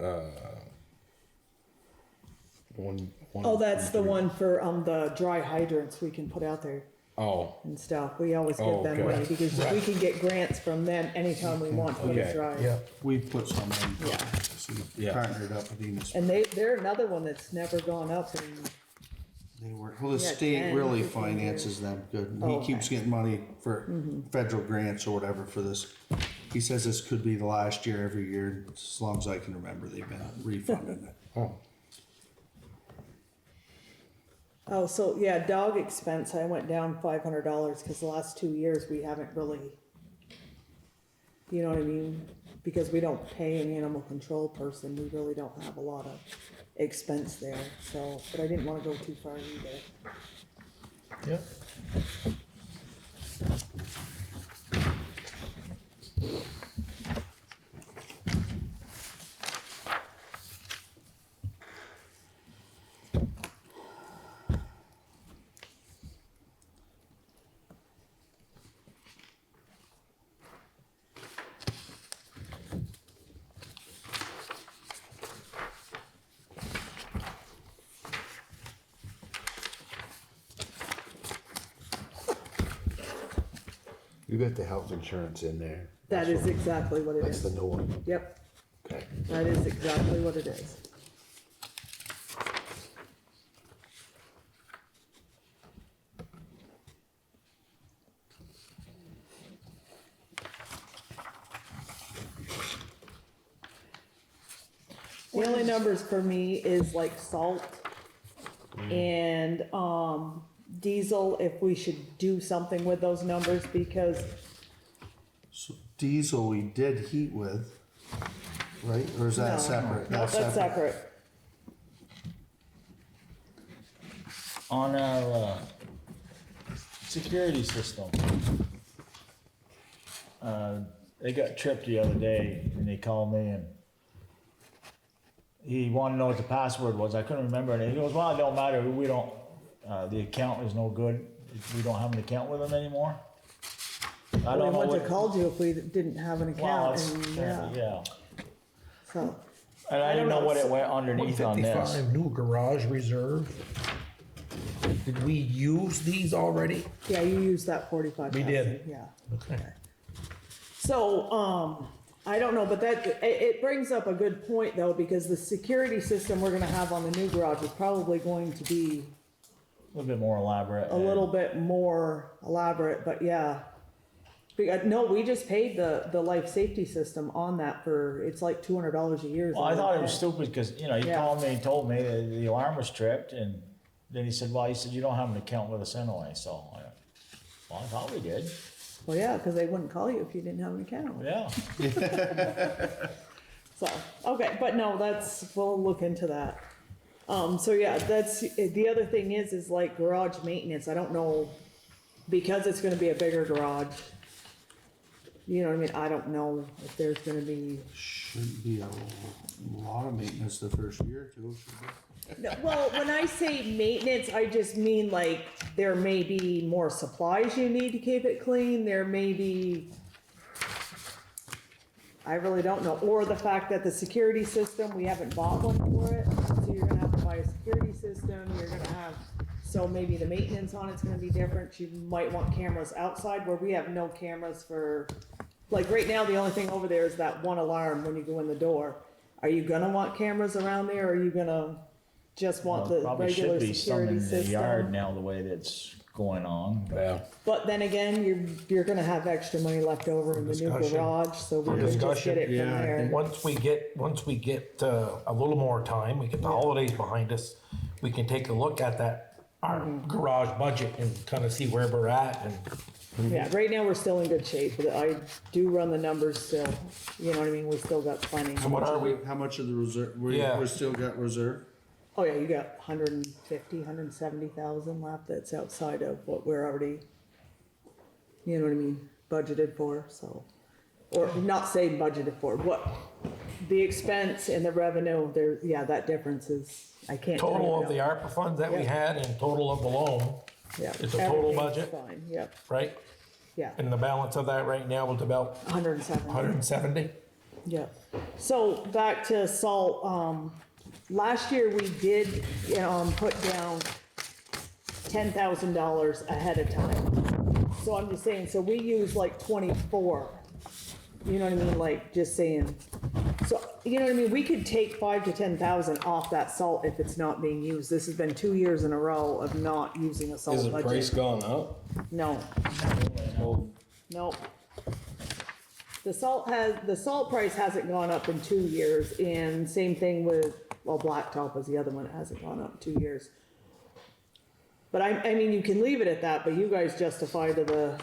one. Oh, that's the one for, the dry hydrants we can put out there Oh, and stuff, we always Oh, give them okay. money, because we can get grants from them anytime we want for the Okay. dry. Yeah. We put some in. Yeah. So Yeah. partnered up with Enos. And they're another one that's never gone up, and, They work, well, the Yeah, state 10, really 15 finances them good. And Oh, he okay. keeps getting money for federal grants or whatever for this. He says this could be the last year every year, as long as I can remember, they've been refunding it. oh, oh, so, yeah, dog expense, I went down $500, cause the last 2 years, we haven't really, you know what I mean? Because we don't pay an animal control person, we really don't have a lot of expense there, so, but I didn't wanna go too far either. Yep. You got the health insurance in there. That is exactly what it That's the is, new one. yep, Okay. that is exactly what it is. The only numbers for me is like salt and, diesel, if we should do something with those numbers, because, So diesel we did heat with, right? Or is that No. separate? no, that's separate. On our, security system. they got tripped the other day and they called me and he wanted to know what the password was. I couldn't remember it. And he goes, well, it don't matter. We don't, the account is no good. We don't have an account with them anymore. I Well, don't they know wouldn't have what. called you if we didn't have an Well, account, it's, and, yeah. so. And I didn't know what it went underneath on this. 155 new garage reserve. Did we use these already? Yeah, you used that 45,000. We did. Yeah. Okay. So, I don't know, but it brings up a good point though, because the security system we're gonna have on the new garage is probably going to be A little bit more elaborate. a little bit more elaborate, but yeah. No, we just paid the life safety system on that for, it's like $200 a year. is Well, all I thought we it was pay. stupid because, you know, he Yeah. called me and told me that the alarm was tripped and then he said, well, you don't have an account with us anyway, so I thought we did. Well, yeah, cause they wouldn't call you if you didn't have an account. Yeah. So, okay, but no, we'll look into that. So yeah, the other thing is like garage maintenance, I don't know, because it's gonna be a bigger garage. You know what I mean, I don't know if there's gonna be, Shouldn't be a lot of maintenance the first year or two, should there? well, when I say maintenance, I just mean like, there may be more supplies you need to keep it clean, there may be, I really don't know, or the fact that the security system, we haven't bought one for it, so you're gonna have to buy a security system, you're gonna have, so maybe the maintenance on it's gonna be different, you might want cameras outside where we have no cameras for, like right now, the only thing over there is that one alarm when you go in the door. Are you gonna want cameras around there, or are you gonna just want Well, the probably regular should be some security in the yard system? now, the way that's going on. Yeah. But then again, you're gonna have extra money left over in the new discussion. garage, so we can just discussion. get it from Yeah, I there. Once we get a little more time, we get the holidays behind us, we can take a look at our garage budget and kind of see where we're at and Yeah, right now we're still in good shape, but I do run the numbers still, you know what I mean, we still got plenty. so what are we? How much of the reserve, Yeah. we still got reserve? Oh yeah, you got 170,000 left that's outside of what we're already, you know what I mean, budgeted for, so. Or not saying budgeted for, what, the expense and the revenue, that difference is, I can't tell you Total of the now. ARPA funds that we Yeah. had and total of the loan, Yeah, it's a total everything's budget? Fine, yep, right? yeah, And the balance of that right now is about 170. 170. Yeah, so back to salt, last year we did, put down $10,000 ahead of time. So I'm just saying, so we use like 24, you know what I mean, like, just saying. So, you know what I mean, we could take 5 to 10,000 off that salt if it's not being used. This has been 2 years in a row of not using a salt Has the budget. price gone up? No, nope. The salt price hasn't gone up in 2 years, and same thing with, well, blacktop was the other one that hasn't gone up in 2 years. But I mean, you can leave it at that, but you guys justify to the,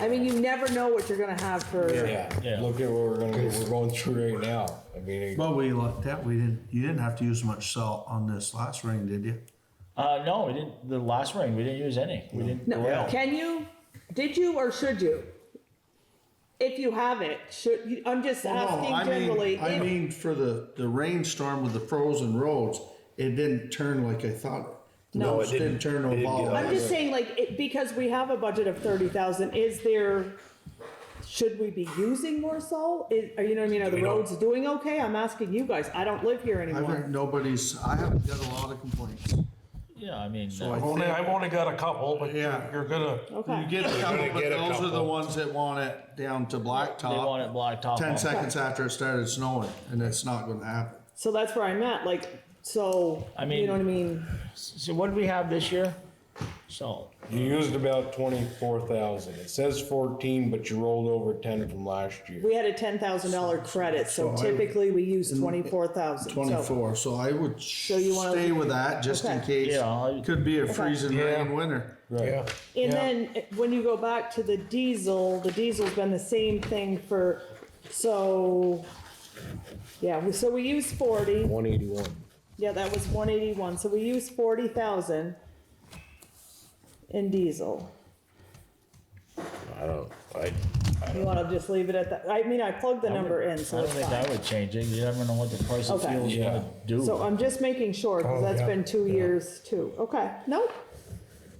I mean, you never know what you're gonna have for, Yeah, look at what we're going through right now. I mean, Well, we looked at, you didn't have to use much salt on this last rain, did you? No, we didn't, the last rain, we didn't use any. We didn't go no, out. can you, did you or should you? If you have it, should, I'm just asking generally. I if- mean, for the rainstorm with the frozen roads, it didn't turn like I thought. No, it didn't turn no ball. I'm just saying, like, because we have a budget of 30,000, should we be using more salt? You know what I mean, are the roads doing okay? I'm asking you guys, I don't live here I anymore. haven't got a lot of complaints. Yeah, I mean, So I've only got a couple, but Yeah. you're gonna, Okay. You get a couple, but get a those are the couple. ones that want it down to they want blacktop. it blacktop. 10 on. seconds after it started snowing, and it's not gonna happen. So that's where I'm at, like, so, I mean- you know what I mean? So what did we have this year? So, you used about 24,000. It says 14, but you rolled over 10 from last year. We had a $10,000 credit, so So I- typically we use 24,000. 24, so I would you wanna- stay with that, just in Okay. case. Yeah, Could be a freezing Yeah. rain winter. yeah. And then when you go back to the diesel's been the same thing for, so, yeah, so we used 40. 181. Yeah, that was 181, so we used 40,000 in diesel. You wanna just leave it at that? I mean, I plugged the number in, I so don't it's think I fine. would change it, you never know what the price of Okay. fuel's gonna do. So I'm just making sure, cause that's been 2 years too. Okay, nope.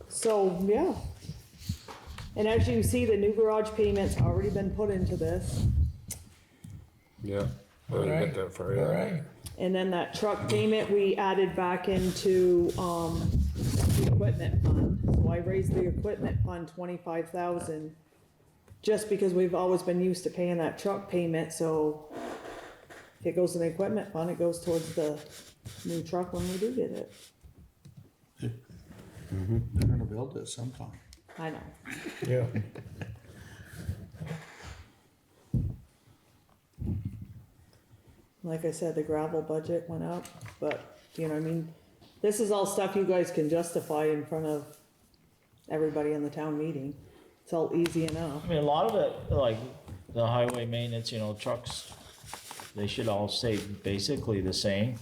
So, yeah. And as you see, the new garage payment's already been put into this. Yeah. Well, you get that for you. Alright. And then that truck payment, we added back into, the equipment fund. So I raised the equipment fund 25,000, just because we've always been used to paying that truck payment, so if it goes in the equipment fund, it goes towards the new truck when we do get it. They're gonna build it sometime. I know. Yeah. Like I said, the gravel budget went up, but, you know, what I mean, this is all stuff you guys can justify in front of everybody in the town meeting. It's all easy enough. I mean, a lot of it, like the highway maintenance, you know, trucks, they should all stay basically the same.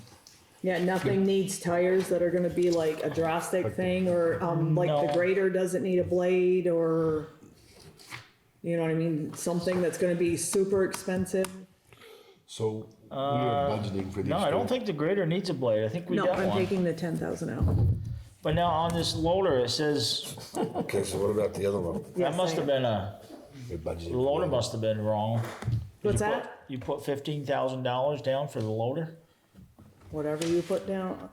Yeah, nothing needs tires that are gonna be like a drastic thing, or, like the No. grader doesn't need a blade, or, you know what I mean, something that's gonna be super expensive. So we are budgeting for these. No, I don't two. think the grader needs a blade, I think we No, got I'm one. taking the 10,000 out. But now on this loader, it says, Okay, so what about the other one? that Yes, must I have am. been We budgeted. the loader must have been wrong. What's You put- that? You put $15,000 down for the loader? Whatever you put down.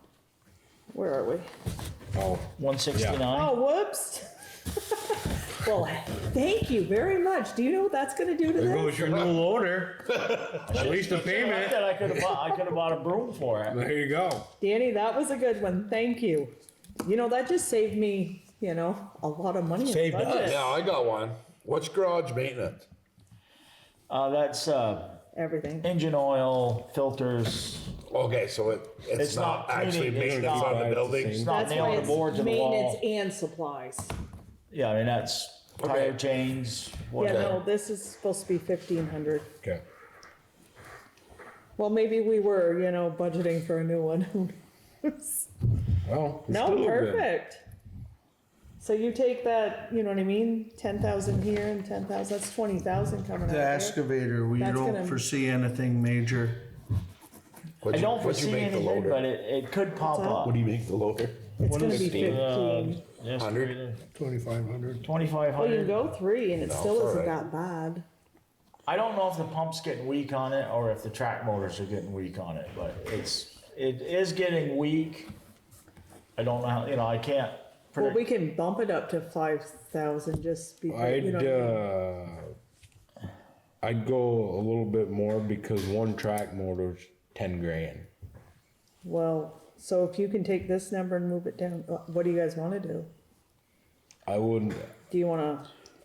Where are we? Oh, 169? Oh, whoops. Well, thank you very much. Do you know what that's gonna do to this? your new loader. At least a I said I could've bought a broom for it. There you go. Danny, that was a good one. Thank you. You know, that just saved me, you know, a lot of money in the Saved us. budget. yeah, I got one. What's garage maintenance? That's, Everything. engine oil, filters, Okay, so it's It's not not actually cleaning, it's maintenance not- on the building? it's not That's why nailing the it's board to the maintenance wall. and supplies. Yeah, I mean, that's tire Okay. chains, Yeah, whatever. no, this is supposed to be 1,500. Okay. Well, maybe we were, you know, budgeting for a new one. Who knows? Well, it's No, still good. perfect. So you take that, you know what I mean, 10,000 here and 10,000, that's 20,000 coming out The there. excavator, we That's don't gonna- foresee anything major. I don't What'd you foresee make the anything, loader? but it could pop that? up. What do you make the loader? It's gonna be 15, 15. estimated 2,500. 2,500. Well, you can go 3 and it No, still it's isn't alright. that bad. I don't know if the pump's getting weak on it or if the track motors are getting weak on it, but it is getting weak. I don't know how, you know, I can't Well, predict. we can bump it up to 5,000 just because, you know what I mean? I'd go a little bit more because one track motor's 10 grand. Well, so if you can take this number and move it down, what do you guys wanna do? I wouldn't, Do you wanna,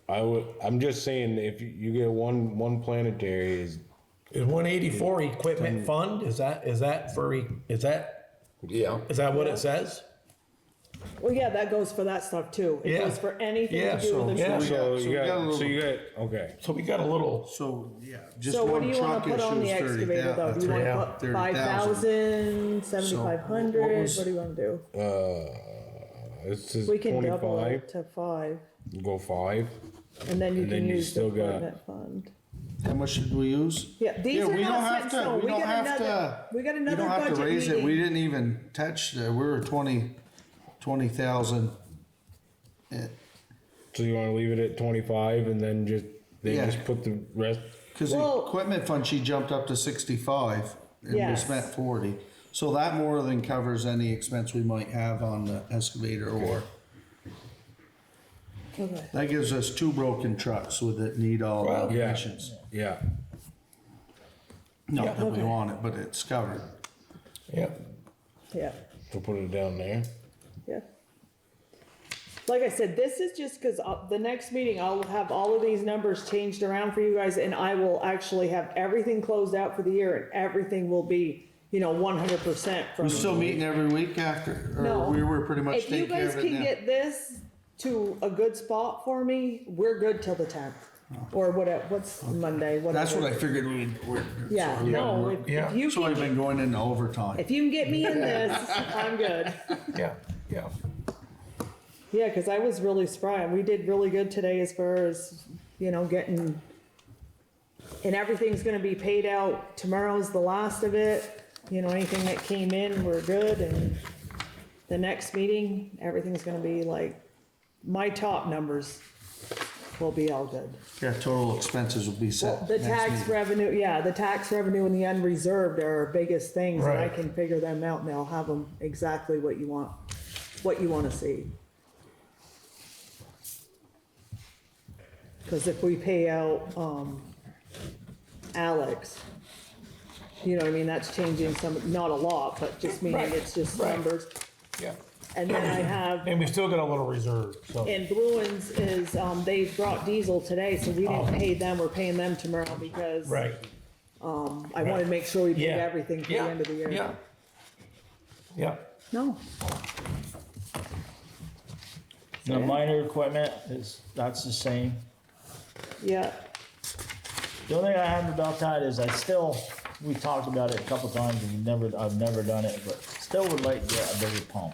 I'm just saying, if you get one planetary is, Is 184 equipment fund? Is that Yeah. what it says? well, yeah, that goes for that stuff too. It Yeah. goes for anything Yeah, to do with the yeah. truck. so so you we got a got, little- okay. So we got a little. So, yeah, just So what one do you wanna truck put on issue the is excavator though? Do you wanna Yeah. put 30,000. 5,000, 7,500, what was- what do you wanna do? This is We can double 25, it to 5, go 5. and then you And can then you use the still got- equipment fund. How much should we use? Yeah, these Yeah, are we don't not have set in to- stone. we We don't got have another, to- we got We another don't have to budget raise it, we meeting. didn't even touch the, we were 20,000. So you wanna leave it at 25 and then Yeah. just put the rest, Cause the Well- equipment fund, she jumped up to 65 and we Yes. spent 40. So that more than covers any expense we might have on the excavator or, Okay. that gives us 2 broken trucks with it need all the yeah, emissions. yeah. Not that we Okay. want it, but it's covered. Yeah. Yeah, So put it down there. yeah. Like I said, this is just cause the next meeting, I'll have all of these numbers changed around for you guys, and I will actually have everything closed out for the year, and everything will be, you know, 100% from. We're still meeting every week after, No. or we were pretty much If you taking care guys of it can now? get this to a good spot for me, we're good till the 10th. Or what's Monday, whatever. That's what I figured we're. Yeah, so, no, we're- if you So I've can, been going into overtime. if you can get me in this, I'm good. Yeah. Yeah. Yeah, cause I was really surprised. We did really good today as far as you know, getting, and everything's gonna be paid out. Tomorrow's the last of it. You know, anything that came in, we're good, and the next meeting, everything's gonna be like, my top numbers will be all good. Yeah, total expenses will be set. The next tax meeting. revenue, yeah, the tax revenue and the unreserved are our biggest things, and I Right. can figure them out, and I'll have them exactly what you want, what you wanna see. Cause if we pay out, Alex, you know what I mean, that's changing some, not a lot, but just meaning Right, it's just right. numbers. Yeah. And then I have, And we still got a little reserve, so. and Bruins is, they brought diesel today, so we didn't pay them, we're paying them tomorrow because. Right. I wanted to make sure we paid Yeah. everything for the Yeah, end of the year. Yeah. Yeah. No, The minor equipment that's the same. yeah, The only thing I have about that is we talked about it a couple times and I've never done it, but still would like to get a bigger pump.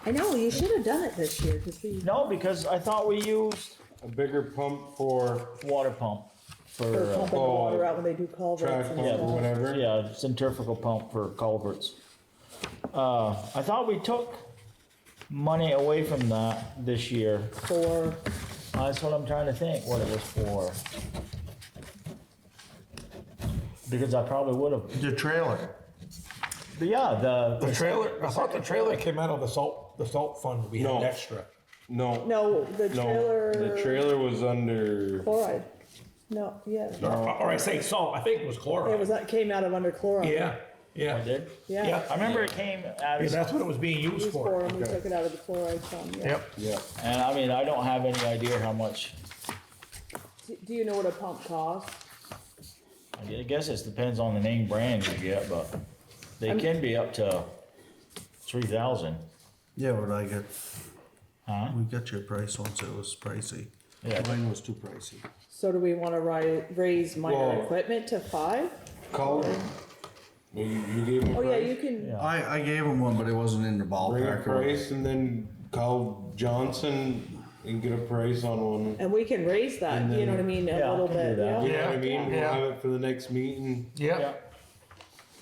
I know, you should have done it this year, cause we, No, because I thought we used A bigger pump for water pump for, for pumping the water out when they do culverts track and pump or stuff. whatever. yeah, centrifugal pump for culverts. I thought we took money away from that this year. For, That's what I'm trying to think, what it was for. Because I probably would have, The trailer. but yeah, The trailer, I thought the trailer came out of the salt fund, we had No. extra. No, no, the trailer. the trailer was under, Chloride, no, yeah, Or I say salt, I think it was it chloride. was, that came out of under chloride. Yeah, yeah. I did. Yeah, Yeah. I remember it came out Yeah, of, that's what it was being used used for, for. and we took it out of the chloride fund, yeah. Yep. yeah, and I mean, I don't have any idea how much, Do you know what a pump costs? I guess it depends on the name brand you get, but they can be up to 3,000. Yeah, what I get, Huh? we got your price once, it was pricey. Yeah. Mine was too pricey. So do we wanna raise minor Well- equipment to 5? call, you gave him a Oh, yeah, price? you can, Yeah. I gave him one, but it wasn't in the Bring a ballpark. or price and then call Johnson and get a price on one. and we can raise that, And you know what I then- mean, Yeah, a I little can do bit, that. yeah. You know what I mean? We'll Yeah. have it for the next meeting. Yep,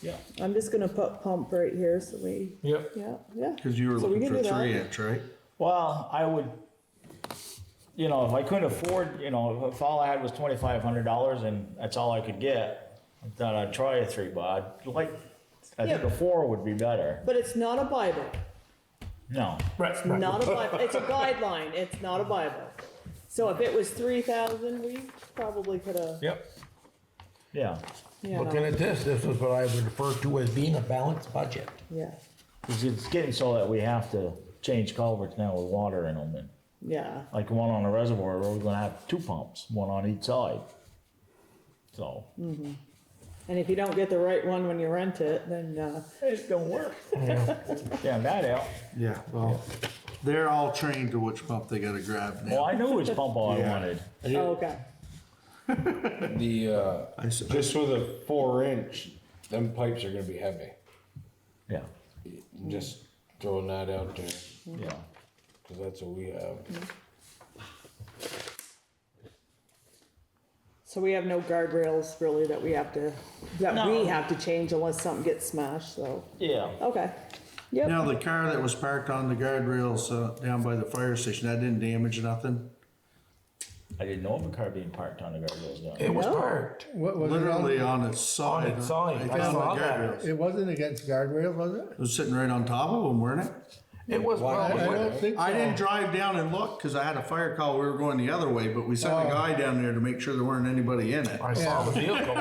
Yeah. I'm just gonna put pump right here, so we, yep. yeah. Cause you were So we looking can for do that. 3-inch, right? Well, I would, if I couldn't afford, if all I had was $2,500 and that's all I could get, I thought I'd try a 3, but I think Yeah. a 4 would be better. But it's not a Bible, No. Right, not a Bible, it's a guideline, it's not a Bible. So if it was 3,000, we probably could've, Yep. Yeah. Looking at this is what I would refer to as being a balanced budget. yeah, Because it's getting so that we have to change culverts now with water in them. And yeah. like the one on the reservoir, we're gonna have 2 pumps, one on each side. So, And if you don't get the right one when you rent it, then, it don't work. Damn that out. Yeah, well, they're all trained to which pump they gotta grab Well, now. I knew which pump I Yeah. wanted. oh, okay. The, just with a 4-inch, them pipes are gonna be heavy. Yeah, Just throwing that out there, yeah. cause that's what we have. So we have no guardrails really that we have to change unless something gets smashed, so, Yeah. okay. Yep, Now, the car that was parked on the guardrails, down by the fire station, that didn't damage nothing? I didn't know of a car being parked on the guardrails down. It was No. parked. What was it Literally on? on its side. its side. I I found saw the that. guardrails. It wasn't against guardrails, was it? It was sitting right on top of them, weren't it? It was, Why- I well, don't think so. I didn't drive down and look, cause I had a fire call, we were going the other way, but we sent a guy down there to make sure there weren't anybody in it. I saw the vehicle.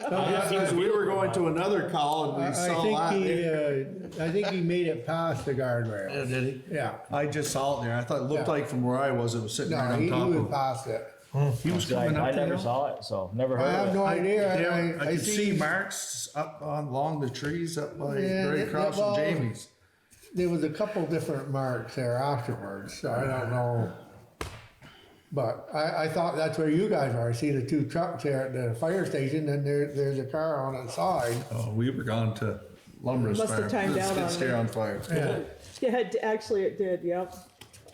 Because we were going to another call and we I saw think that. I think he made it past the Yeah, guardrail. did he? Yeah. I just saw it there, I thought it looked Yeah. like from where I was, it was sitting right No, on he top of was him. past it. He was coming I up the never hill. saw it, so never I heard have of it. no idea. Yeah, I I could see see marks up along the trees up by, Yeah, right across from well, Jamie's. there was a couple different marks there afterwards, so I don't know. But I thought that's where you guys are. I see the 2 trucks there at the fire station, and there's a car on its side. Oh, we were gone to Lumber's Must have Farm. timed The out skid on steer me. on fire. Yeah. yeah, actually it did, yep.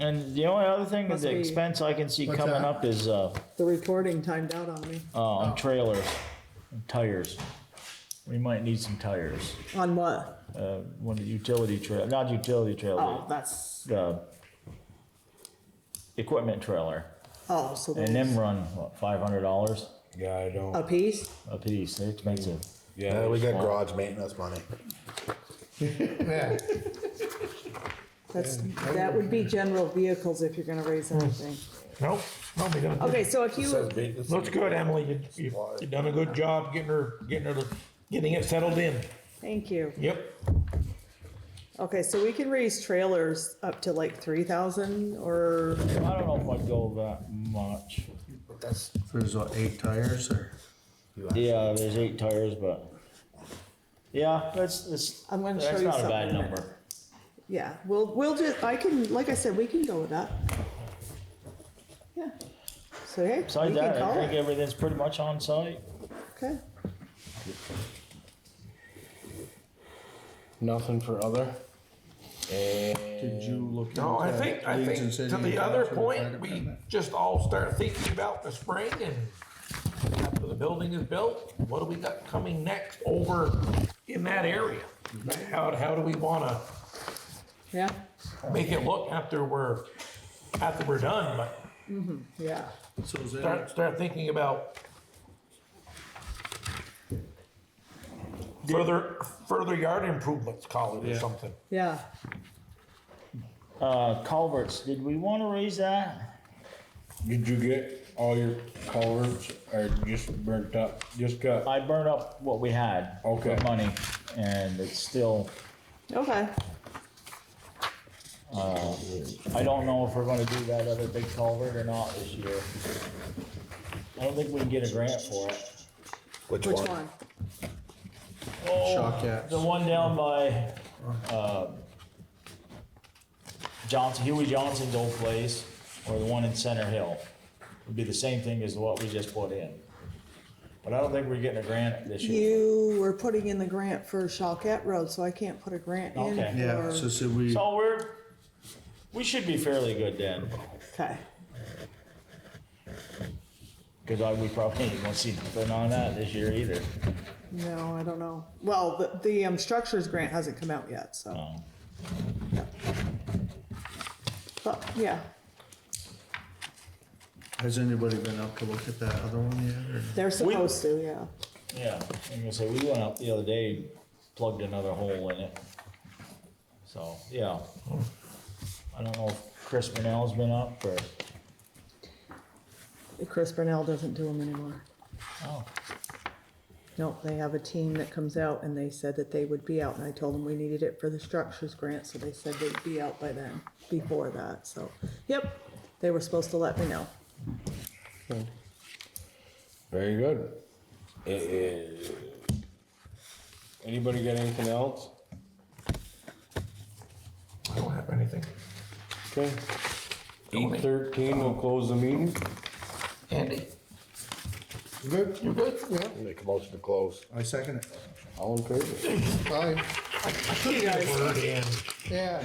And the only other thing, Must the be- expense I can see What's coming that? up is, The recording timed out on me. on trailers, and tires. We might need some tires. On what? One of the utility trail, not utility Oh, trailer, that's, the equipment trailer. oh, so And them those, run, what, $500 Yeah, I don't, a piece? a piece, they're expensive. Yeah, we got garage maintenance money. That would be general vehicles if you're gonna raise anything. Nope, no, we don't. Okay, so if you, Looks good, Emily, you done a good job getting it settled in. thank you. Yep, Okay, so we can raise trailers up to like 3,000 or, I don't know if I'd go that much. That's, There's what, 8 tires or? Yeah, there's 8 tires, but, yeah, that's, I'm gonna show that's you not a something. bad in a minute. number. Yeah, we'll just, I can, like I said, we can go with that. Yeah. So, hey, we Besides can that, I call think it, everything's pretty much on site. okay? nothing for other. Did you look no, I into think, that Leeds and to City the other Council fire point, we department? just all start thinking about the spring and after the building is built, what do we got coming next over in that area? How do we wanna Yeah, make it look after we're done, but yeah, So is that, start thinking about further yard improvements, call it or something. yeah. Culverts, did we wanna raise that? Did you get all your culverts or just burnt up, just got, I burned up what we had. Okay. For money, and it's still, Okay, I don't know if we're gonna do that other big culvert or not this year. I don't think we can get a grant for it. which one? Oh, Shawcats. the one down by, Huey Johnson's old place, or the one in Center Hill. Would be the same thing as what we just put in. But I don't think we're getting a grant this year. You were putting in the grant for Shawcat Road, so I can't put a grant in Okay. yeah, so should we, So we should be fairly good then, Okay, cause we probably ain't gonna see nothing on that this year either. no, I don't know. Well, the structures grant hasn't come out yet, so, but, yeah, has anybody been up to look at that other one yet, or? they're supposed to, yeah. Yeah, I'm gonna say, we went up the other day, plugged another hole in it. So, yeah. I don't know if Chris Burnell's been up or, Chris Burnell doesn't do them anymore. oh, Nope, they have a team that comes out and they said that they would be out, and I told them we needed it for the structures grant, so they said they'd be out by then, before that, so, yep, they were supposed to let me know. very good. Anybody got anything else? I don't have anything. Okay. 8:13, we'll close the meeting. Andy, Good. you good? Yeah. make a motion to close. I second it. All in favor? Bye. Word in. Yeah.